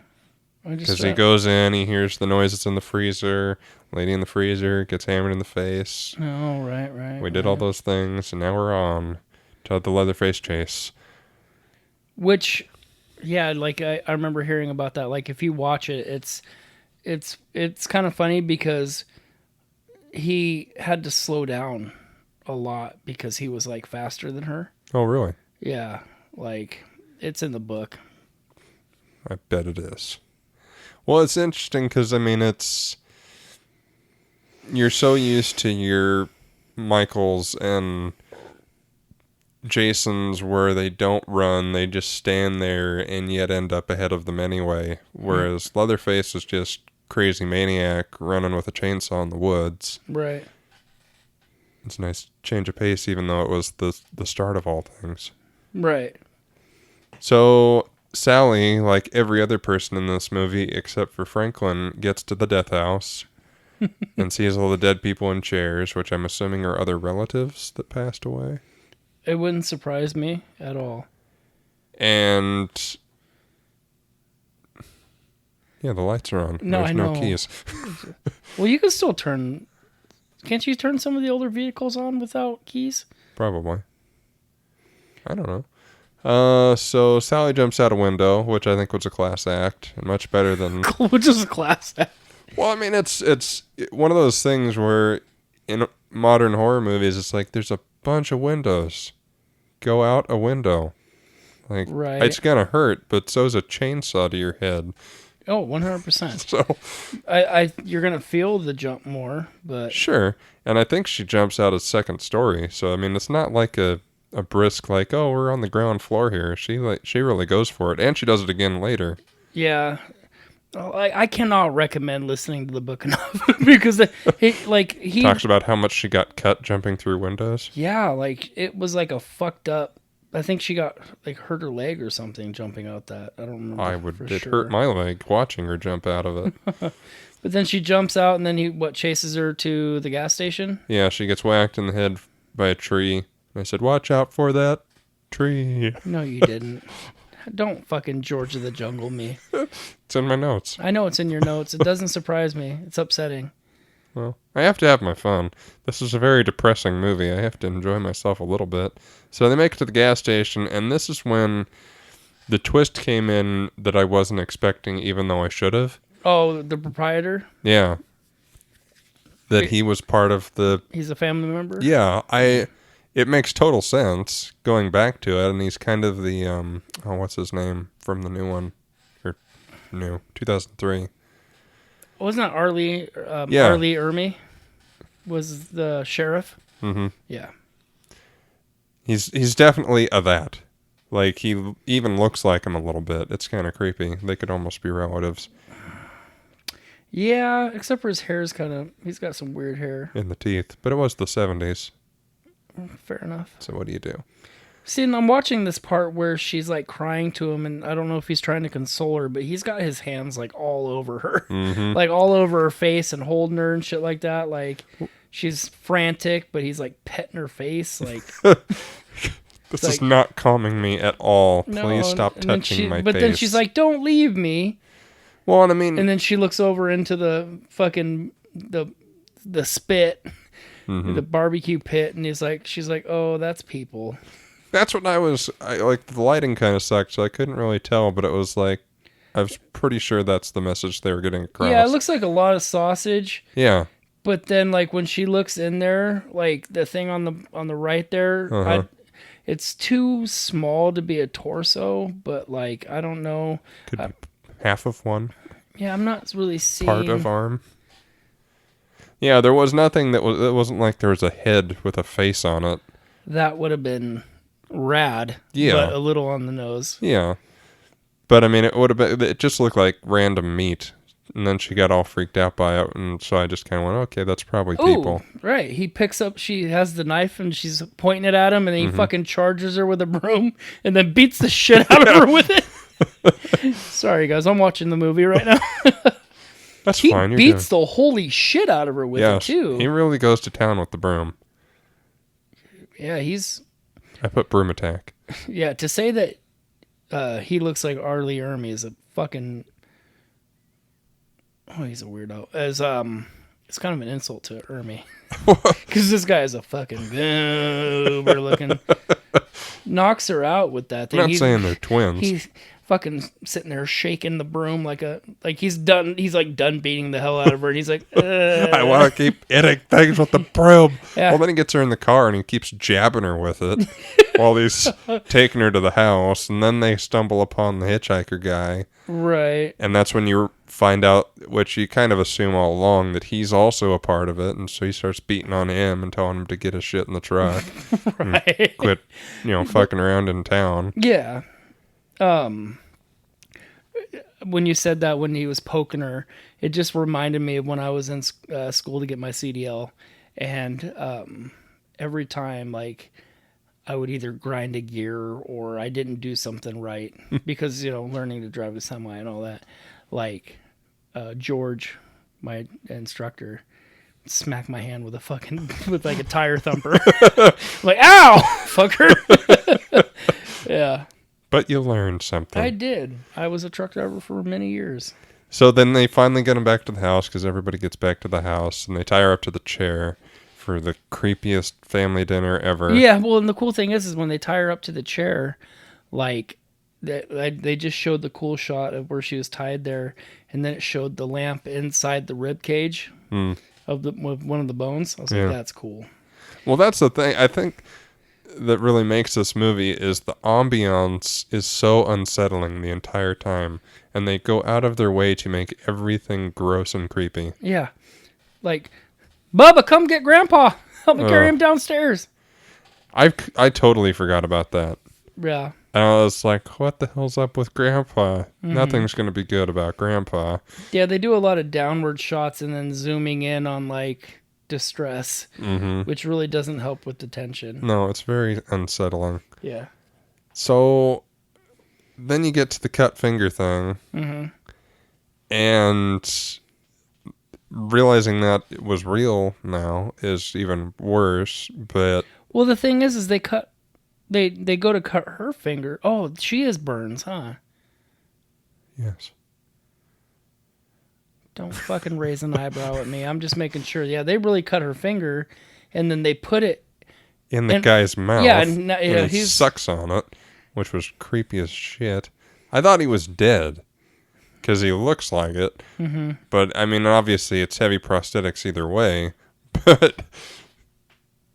Because he goes in, he hears the noises in the freezer, lady in the freezer gets hammered in the face. Oh, right. We did all those things, and now we're on to the Leatherface chase. Which, yeah, like I remember hearing about that. Like if you watch it, it's kind of funny because he had to slow down a lot because he was like faster than her. Oh, really? Yeah, like it's in the book. I bet it is. Well, it's interesting because, I mean, you're so used to your Michaels and Jasons where they don't run, they just stand there and yet end up ahead of them anyway. Whereas Leatherface is just crazy maniac running with a chainsaw in the woods. Right. It's a nice change of pace, even though it was the start of all things. Right. So Sally, like every other person in this movie except for Franklin, gets to the death house and sees all the dead people in chairs, which I'm assuming are other relatives that passed away. It wouldn't surprise me at all. And yeah, the lights are on. No, There's I no know. keys. Well, you can still turn. Can't you turn some of the older vehicles on without keys? Probably. I don't know. So Sally jumps out a window, which I think was a class act, and much better than. Which is a class act. Well, I mean, it's one of those things where in modern horror movies, it's like there's a bunch of windows. Go out a window. Like, right. It's gonna hurt, but so's a chainsaw to your head. Oh, 100%. So, you're gonna feel the jump more, but sure. And I think she jumps out a second story. So I mean, it's not like a brisk like, oh, we're on the ground floor here. She really goes for it, and she does it again later. yeah. I cannot recommend listening to the book enough because he Talks about how much she got cut jumping through windows. Yeah, like it was like a fucked up. I think she got like hurt her leg or something jumping out that. I don't remember. It hurt my leg watching her jump out of it. But then she jumps out and then he chases her to the gas station. Yeah, she gets whacked in the head by a tree. I said, "Watch out for that tree." No, you didn't. Don't fucking George of the Jungle me. It's in my notes. I know it's in your notes. It doesn't surprise me. It's upsetting. Well, I have to have my fun. This is a very depressing movie. I have to enjoy myself a little bit. So they make it to the gas station, and this is when the twist came in that I wasn't expecting, even though I should have. Oh, the proprietor? Yeah. That he was part of the... He's a family member? Yeah, it makes total sense going back to it, and he's kind of the, what's his name from the new one? Or new, 2003. Wasn't that Arlie, Yeah. Arlie Ermy was the sheriff? Mm-hmm. Yeah. He's definitely a that. Like, he even looks like him a little bit. It's kind of creepy. They could almost be relatives. Yeah, except for his hair's he's got some weird hair. In the teeth. But it was the 70s. Fair enough. So what do you do? See, and I'm watching this part where she's like crying to him, and I don't know if he's trying to console her, but he's got his hands like all over her, like all over her face and holding her and shit like that. Like she's frantic, but he's like petting her face. Like this is not calming me at all. No, Please stop touching my face. But then she's like, "Don't leave me." Well, and I mean, and then she looks over into the fucking the spit, the barbecue pit, and she's like, "Oh, that's people." That's what I like. The lighting kind of sucked, so I couldn't really tell. But it was like, I was pretty sure that's the message they were getting across. Yeah, it looks like a lot of sausage. Yeah. But then, like when she looks in there, like the thing on the right there, it's too small to be a torso. But like, I don't know. Could be half of one. Yeah, I'm not really seeing part of arm. Yeah, there was nothing it wasn't like there was a head with a face on it. That would have been rad. Yeah, but a little on the nose. Yeah, but I mean, it would have been. It just looked like random meat, and then she got all freaked out by it, and so I just kind of went, "Okay, that's probably people." Right. He picks up. She has the knife, and she's pointing it at him, and then he fucking charges her with a broom, and then beats the shit out of her with it. Sorry, guys, I'm watching the movie right now. That's he fine. He beats the holy shit out of her with it too. He really goes to town with the broom. Yeah, I put broom attack. Yeah, to say that he looks like Arlie Ermy is a fucking. Oh, he's a weirdo. It's kind of an insult to Ermy. Because this guy is a fucking goober looking. Knocks her out with that thing. I'm not saying they're twins. He's fucking sitting there shaking the broom like he's done. He's like done beating the hell out of her, and he's like, I want to keep hitting things with the broom. Yeah. Well, then he gets her in the car and he keeps jabbing her with it while he's taking her to the house, and then they stumble upon the hitchhiker guy. Right. And that's when you find out, which you kind of assume all along, that he's also a part of it, and so he starts beating on him and telling him to get his shit in the truck. Right. And quit, fucking around in town. Yeah. When you said that, when he was poking her, it just reminded me of when I was in school to get my CDL, and every time like I would either grind a gear or I didn't do something right because learning to drive a semi and all that, like George, my instructor, smacked my hand with a tire thumper. Like, ow, fucker. Yeah. But you learned something. I did. I was a truck driver for many years. So then they finally get him back to the house because everybody gets back to the house, and they tie her up to the chair for the creepiest family dinner ever. Yeah, well, and the cool thing is when they tie her up to the chair, like, they just showed the cool shot of where she was tied there, and then it showed the lamp inside the rib cage of one of the bones. I was like, that's cool. Well, that's the thing. I think that really makes this movie is the ambiance is so unsettling the entire time, and they go out of their way to make everything gross and creepy. Yeah. Like, Bubba, come get Grandpa. Help me carry him downstairs. I totally forgot about that. Yeah. And I was like, what the hell's up with Grandpa? Nothing's going to be good about Grandpa. Yeah, they do a lot of downward shots and then zooming in on, like, distress, which really doesn't help with the tension. No, it's very unsettling. Yeah. So then you get to the cut finger thing. And realizing that it was real now is even worse. But well, the thing is they go to cut her finger. Oh, she has burns, huh? yes. Don't fucking raise an eyebrow at me. I'm just making sure. Yeah, they really cut her finger, and then they put it In the guy's mouth. Yeah, and he sucks on it, which was creepy as shit. I thought he was dead because he looks like it. But I mean, obviously, it's heavy prosthetics either way. But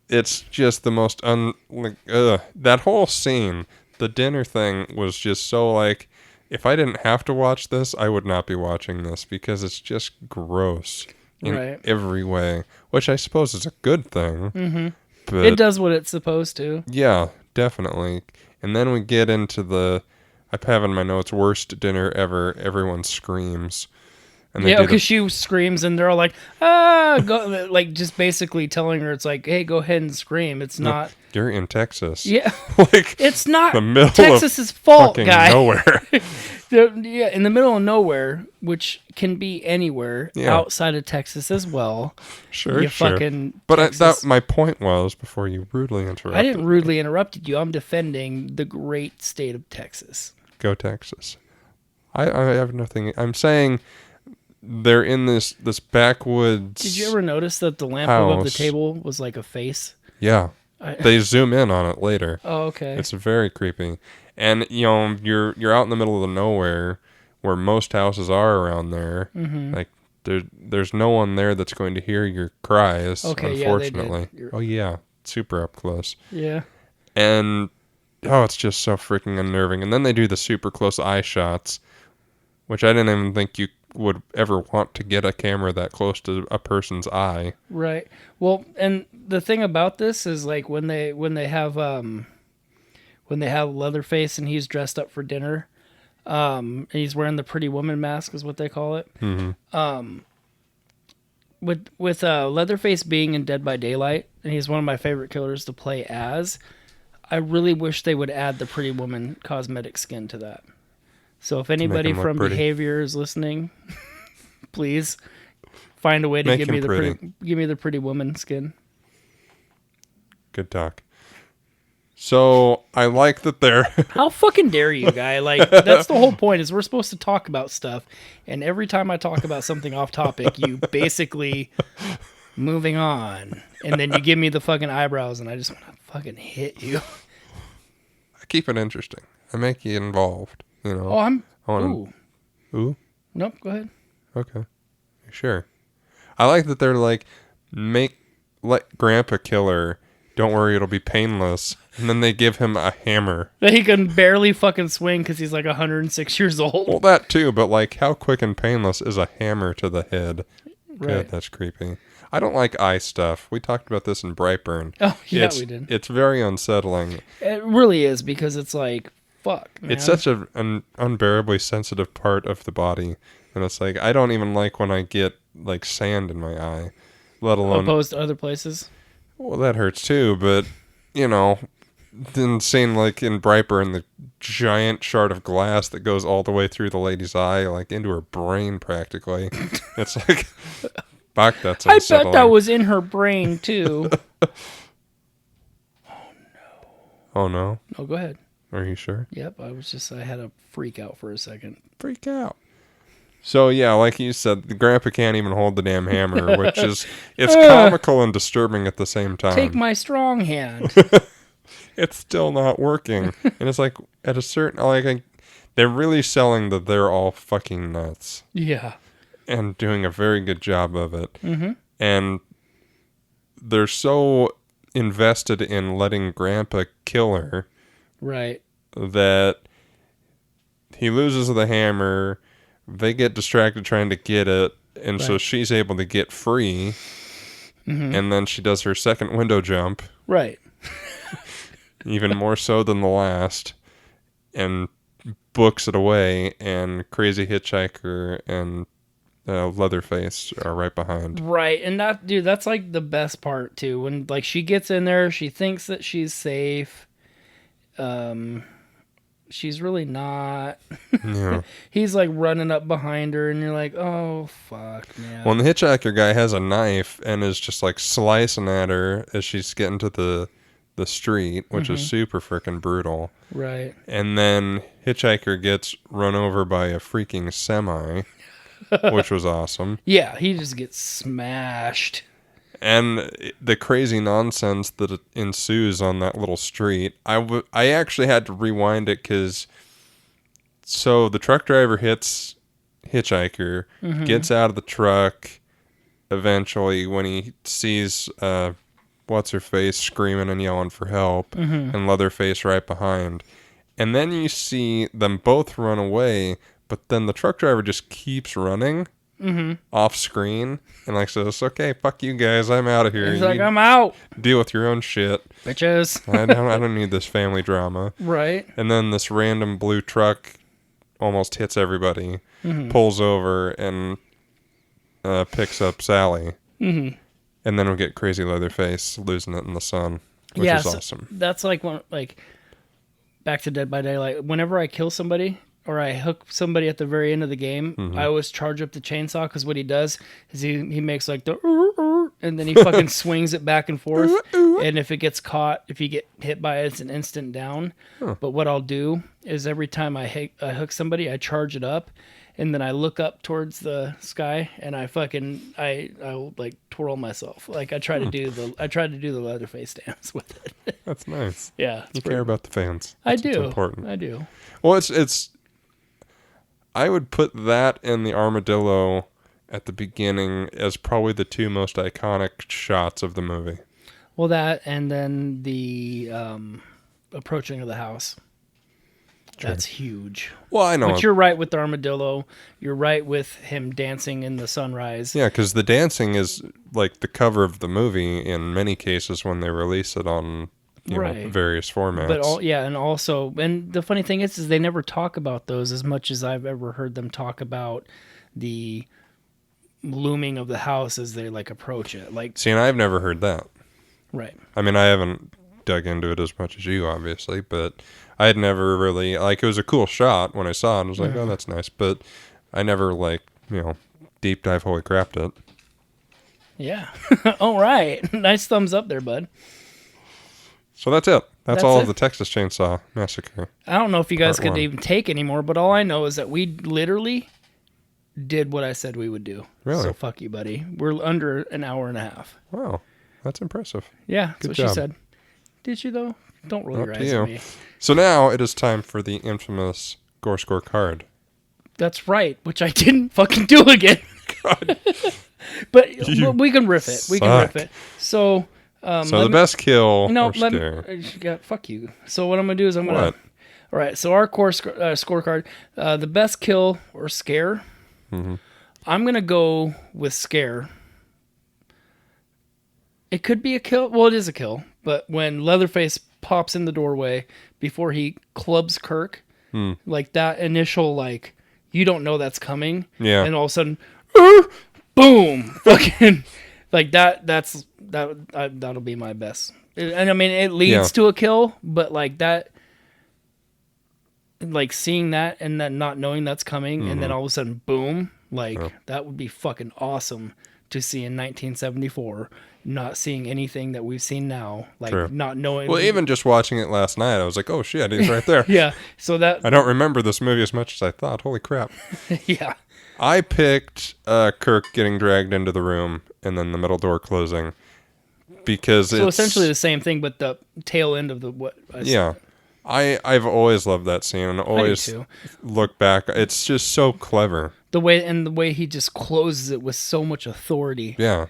it's just the most that whole scene, the dinner thing, was just so like, if I didn't have to watch this, I would not be watching this because it's just gross in every way, which I suppose is a good thing. But it does what it's supposed to. Yeah, definitely. And then we get into I have in my notes, worst dinner ever. Everyone screams. And Yeah, because she screams and they're all like, ah, go, like just basically telling her, it's like, hey, go ahead and scream. It's not. You're in Texas. Yeah. Like, it's not the middle Texas's of fault, fucking guy. nowhere. Yeah, in the middle of nowhere, which can be anywhere outside of Texas as well. Sure. Fucking But my point was, before you rudely interrupted. I didn't rudely interrupt you. I'm defending the great state of Texas. Go Texas. I have nothing. I'm saying they're in this backwoods. Did you ever notice that the lamp house. above the table was like a face? Yeah. They zoom in on it later. Oh, okay. It's very creepy. And, you're out in the middle of the nowhere where most houses are around there. Like, there's no one there that's going to hear your cries, unfortunately. Yeah, Oh, yeah. Super up close. Yeah. And, it's just so freaking unnerving. And then they do the super close eye shots, which I didn't even think you would ever want to get a camera that close to a person's eye. Right. Well, and the thing about this is like when they have Leatherface and he's dressed up for dinner, and he's wearing the Pretty Woman mask is what they call it. With Leatherface being in Dead by Daylight, and he's one of my favorite killers to play as, I really wish they would add the Pretty Woman cosmetic skin to that. So if anybody from Behavior is listening, please find a way to give me the Pretty Woman skin. Good talk. So I like that they're How fucking dare you, guy? Like, that's the whole point, is we're supposed to talk about stuff, and every time I talk about something off topic, you basically moving on, and then you give me the fucking eyebrows, and I just want to fucking hit you. I keep it interesting. I make you involved. Oh, Ooh? Nope, go ahead. Okay. Sure. I like that they're like, let Grandpa kill her. Don't worry, it'll be painless. And then they give him a hammer. That he can barely fucking swing because he's like 106 years old. Well, that too, but like, how quick and painless is a hammer to the head? Right. God, that's creepy. I don't like eye stuff. We talked about this in Brightburn. Oh, yeah, we did. It's very unsettling. It really is, because it's like, fuck, man. It's such an unbearably sensitive part of the body. And it's like, I don't even like when I get like sand in my eye, let alone... Opposed to other places? Well, that hurts too, but, then seeing like in Brightburn, the giant shard of glass that goes all the way through the lady's eye, like into her brain practically. It's like, fuck, that's unsettling. I bet that was in her brain too. Oh no? Oh, go ahead. Are you sure? Yep, I had a freak out for a second. Freak out. So yeah, like you said, the grandpa can't even hold the damn hammer, which is, it's comical and disturbing at the same time. Take my strong hand. It's still not working. And it's like, at a certain, they're really selling that they're all fucking nuts. Yeah. And doing a very good job of it. Mm-hmm. And they're so invested in letting Grandpa kill her. Right. That he loses the hammer. They get distracted trying to get it. And so she's able to get free. Mm-hmm. And then she does her second window jump. Right. Even more so than the last. and books it away, and Crazy Hitchhiker and Leatherface are right behind. Right, and that's like the best part too. When like she gets in there, she thinks that she's safe. She's really not. Yeah. He's like running up behind her, and you're like, oh fuck, man. Well, and the hitchhiker guy has a knife and is just like slicing at her as she's getting to the street, which is super freaking brutal. Right. And then hitchhiker gets run over by a freaking semi, which was awesome. Yeah, he just gets smashed. And the crazy nonsense that ensues on that little street. I actually had to rewind it because so the truck driver hits hitchhiker, gets out of the truck eventually when he sees what's-her-face screaming and yelling for help, and Leatherface right behind. And then you see them both run away, but then the truck driver just keeps running off screen and like says, okay, fuck you guys, I'm out of here. He's like, I'm out. Deal with your own shit. Bitches. I don't need this family drama. Right. And then this random blue truck almost hits everybody, pulls over and picks up Sally. And then we get Crazy Leatherface losing it in the sun, which is awesome. That's like back to Dead by Daylight. Whenever I kill somebody or I hook somebody at the very end of the game, I always charge up the chainsaw, because what he does is he makes like the and then he fucking swings it back and forth. And if it gets caught, if you get hit by it, it's an instant down. But what I'll do is every time I hook somebody, I charge it up, and then I look up towards the sky, and I'll like twirl myself. Like I try to do the Leatherface dance with it. That's nice. Yeah, You care about the fans. I That's do. what's important. I do. Well, it's. I would put that and the armadillo at the beginning as probably the two most iconic shots of the movie. Well, that and then the approaching of the house. True. That's huge. Well, I know. But you're right with the armadillo. You're right with him dancing in the sunrise. Yeah, because the dancing is like the cover of the movie in many cases when they release it on various formats. But and the funny thing is they never talk about those as much as I've ever heard them talk about the looming of the house as they like approach it. Like, see, and I've never heard that. Right. I mean, I haven't dug into it as much as you, obviously, but I had never really, like, it was a cool shot when I saw it. I was like, oh, that's nice. But I never, like, deep dive holy crapped it. Yeah. All right. Nice thumbs up there, bud. So that's it. That's all of the Texas Chainsaw Massacre. I don't know if you guys could even take anymore, but all I know is that we literally did what I said we would do. Really? So fuck you, buddy. We're under an hour and a half. Wow. That's impressive. Yeah, that's Good what job. she said. Did you, though? Don't roll your eyes at me. So now it is time for the infamous Gore Score card. That's right, which I didn't fucking do again. God. But we can riff it. We can riff it. So the best kill or scare. Fuck you. So what I'm going to do is I'm going to... All right, so our core scorecard, the best kill or scare, I'm going to go with scare. It could be a kill. Well, it is a kill. But when Leatherface pops in the doorway before he clubs Kirk, like that initial, like, you don't know that's coming. Yeah. And all of a sudden, boom! Fucking, like that'll be my best. And I mean, it leads to a kill, but like that, like seeing that and then not knowing that's coming, and then all of a sudden, boom! Like that would be fucking awesome to see in 1974. Not seeing anything that we've seen now, like not knowing. Well, even just watching it last night, I was like, "Oh shit, he's right there." Yeah, so that I don't remember this movie as much as I thought. Holy crap! Yeah, I picked Kirk getting dragged into the room and then the middle door closing because it's essentially the same thing, but the tail end of the what? I've always loved that scene and always look back. It's just so clever. The way he just closes it with so much authority. Yeah.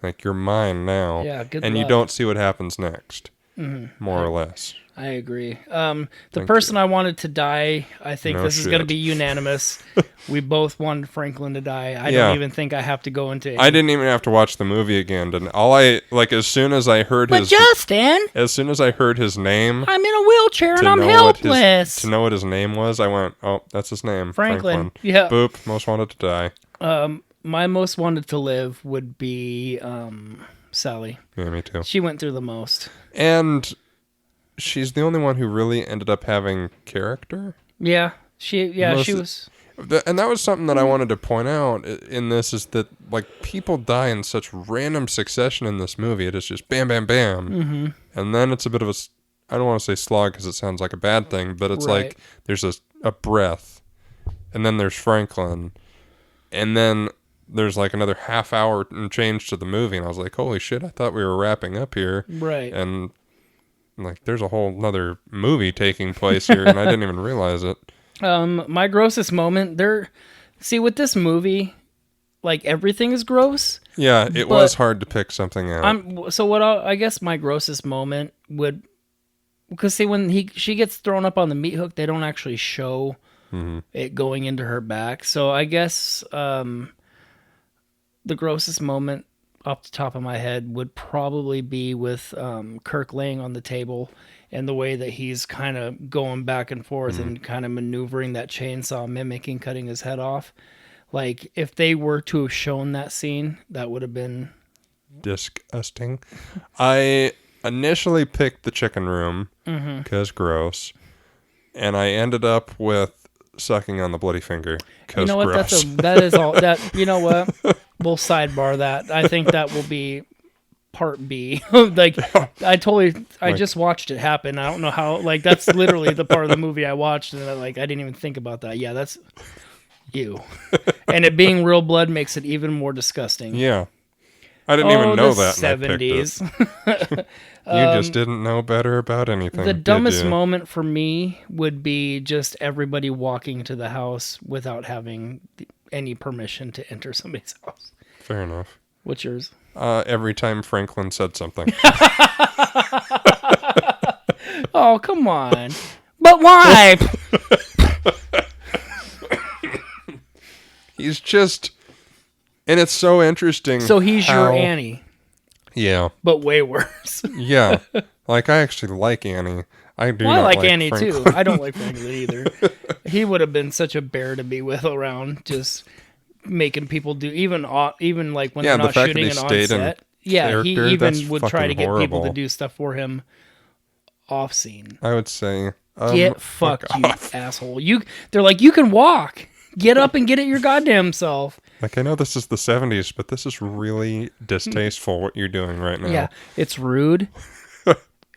Like, you're mine now. Yeah, good and luck. You don't see what happens next, more or less. I agree. The person I wanted to die, I think No this is going to shit. be unanimous. We both wanted Franklin to die. I don't even think I have to go into it. I didn't even have to watch the movie again. And as soon as I heard But Justin, as soon as I heard his name, I'm in a wheelchair and I'm to helpless. know what his name was, I went, oh, that's his name. Franklin. Yeah. Boop, most wanted to die. My most wanted to live would be Sally. Yeah, me too. She went through the most. And she's the only one who really ended up having character. Yeah. She was. And that was something that I wanted to point out in this, is that like people die in such random succession in this movie. It is just bam, bam, bam. Mm-hmm. And then it's a bit of I don't want to say slog because it sounds like a bad thing, but it's like there's a breath, and then there's Franklin, and then there's like another half hour and change to the movie. And I was like, holy shit, I thought we were wrapping up here. Right. And like there's a whole nother movie taking place here, and I didn't even realize it. My grossest moment with this movie, like everything is gross. Yeah, it was hard to pick something out. I guess my grossest moment would, because see, when she gets thrown up on the meat hook, they don't actually show it going into her back. So I guess the grossest moment off the top of my head would probably be with Kirk laying on the table, and the way that he's kind of going back and forth and kind of maneuvering that chainsaw, mimicking cutting his head off. Like, if they were to have shown that scene, that would have been disgusting. I initially picked the chicken room because gross, and I ended up with sucking on the bloody finger because you know what? gross. That is all. That, you know what? We'll sidebar that. I think that will be part B. Like, I just watched it happen. I don't know how. Like, that's literally the part of the movie I watched, and I didn't even think about that. Yeah, that's ew. And it being real blood makes it even more disgusting. Yeah, I didn't even know that. 70s. You just didn't know better about anything. The dumbest moment for me would be just everybody walking into the house without having any permission to enter somebody's house. Fair enough. What's yours? Every time Franklin said something. Oh, come on. But why? He's just... And it's so interesting. So he's your Annie. Yeah. But way worse. Yeah. Like, I actually like Annie. I do I not like Annie, Franklin. too. I don't like Franklin either. He would have been such a bear to be with around, just making people do, even like when they're not shooting and on set. Yeah, he even would try to get people to do stuff for him off scene. I would say... Get fucked, you asshole. They're like, you can walk. Get up and get it your goddamn self. Like, I know this is the 70s, but this is really distasteful what you're doing right now. Yeah, it's rude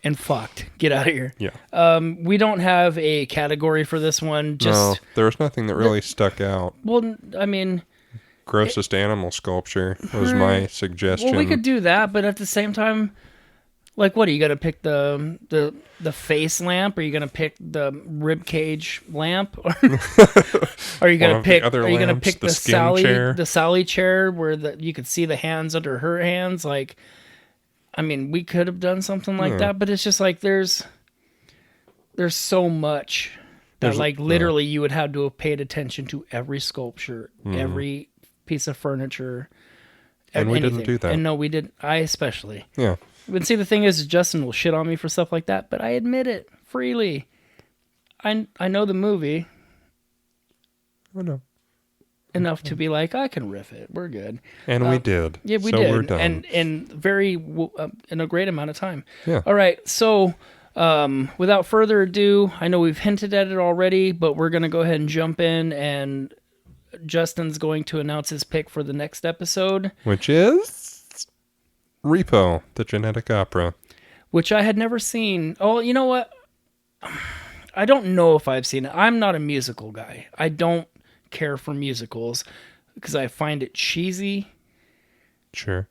and fucked. Get out of here. Yeah. We don't have a category for this one. No, there was nothing that really stuck out. Well, I mean... Grossest animal sculpture was my suggestion. Well, we could do that, but at the same time, like, what are you gonna pick, the face lamp? Or are you gonna pick the rib cage lamp? Or are you gonna pick the Sally chair where you could see the hands under her hands? Like, I mean, we could have done something like that, but it's just like there's so much that literally you would have to have paid attention to every sculpture, every piece of furniture, and we didn't do that. And no, we didn't. I especially. Yeah. But see, the thing is, Justin will shit on me for stuff like that, but I admit it freely. I know the movie. I know. Enough to be like, I can riff it. We're good. And we did. Yeah, we did. We're done. And very in a great amount of time. Yeah. All right. So, without further ado, I know we've hinted at it already, but we're going to go ahead and jump in, and Justin's going to announce his pick for the next episode, which is Repo, the Genetic Opera, which I had never seen. Oh, you know what? I don't know if I've seen it. I'm not a musical guy. I don't care for musicals because I find it cheesy. Sure.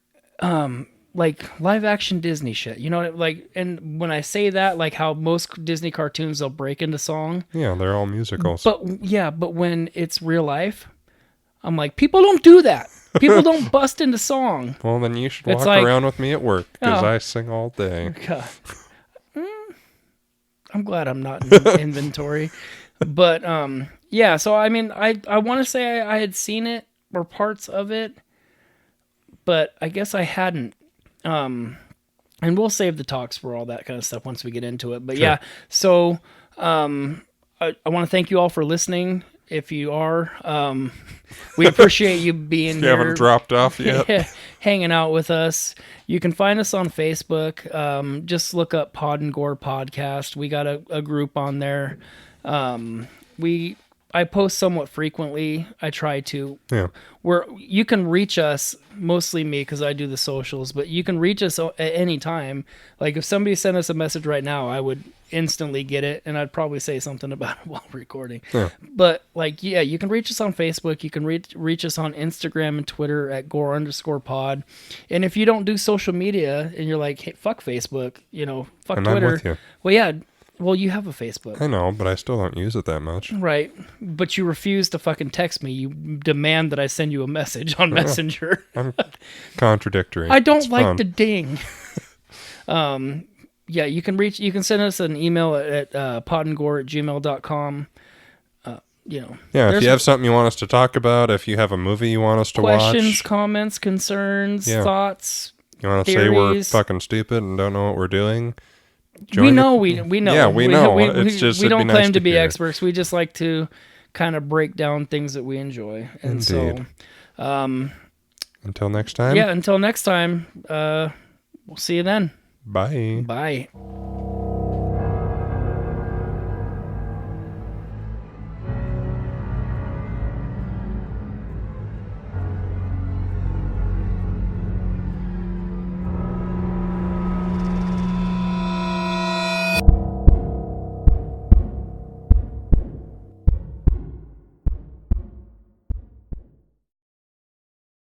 Like live action Disney shit, you know, like, and when I say that, like how most Disney cartoons, they'll break into song. Yeah, they're all musicals. But when it's real life, I'm like, people don't do that. People don't bust into song. Well, then you should walk around with me at work because I sing all day. I'm glad I'm not in inventory. But yeah, so I mean, I want to say I had seen it or parts of it, but I guess I hadn't. And we'll save the talks for all that kind of stuff once we get into it. But Sure. yeah, so I want to thank you all for listening. If you are, we appreciate you being You here. haven't dropped off yet. Hanging out with us. You can find us on Facebook. Just look up Pod and Gore Podcast. We got a group on there. I post somewhat frequently. I try to. Yeah. Where you can reach us, mostly me because I do the socials, but you can reach us at any time. Like if somebody sent us a message right now, I would instantly get it, and I'd probably say something about it while recording. Yeah. But like, yeah, you can reach us on Facebook. You can reach us on Instagram and Twitter at Gore_pod. And if you don't do social media and you're like, hey, fuck Facebook, fuck And I'm Twitter. with you. Well, yeah. Well, you have a Facebook. I know, but I still don't use it that much. Right. But you refuse to fucking text me. You demand that I send you a message on Messenger. I'm contradictory. I don't It's like fun. the ding. Yeah, you can send us an email at podandgore@gmail.com. Yeah, if there's you have something you want us to talk about, if you have a movie you want us to questions, watch, comments, concerns, Yeah. thoughts. you want to say we're theories. fucking stupid and don't know what we're doing, We know. we know. Yeah, we know. We It's just we it'd be don't nice claim to to be hear. experts. We just like to kind of break down things that we enjoy. And Indeed. so, Until next time. yeah, until next time, we'll see you then. Bye. Bye.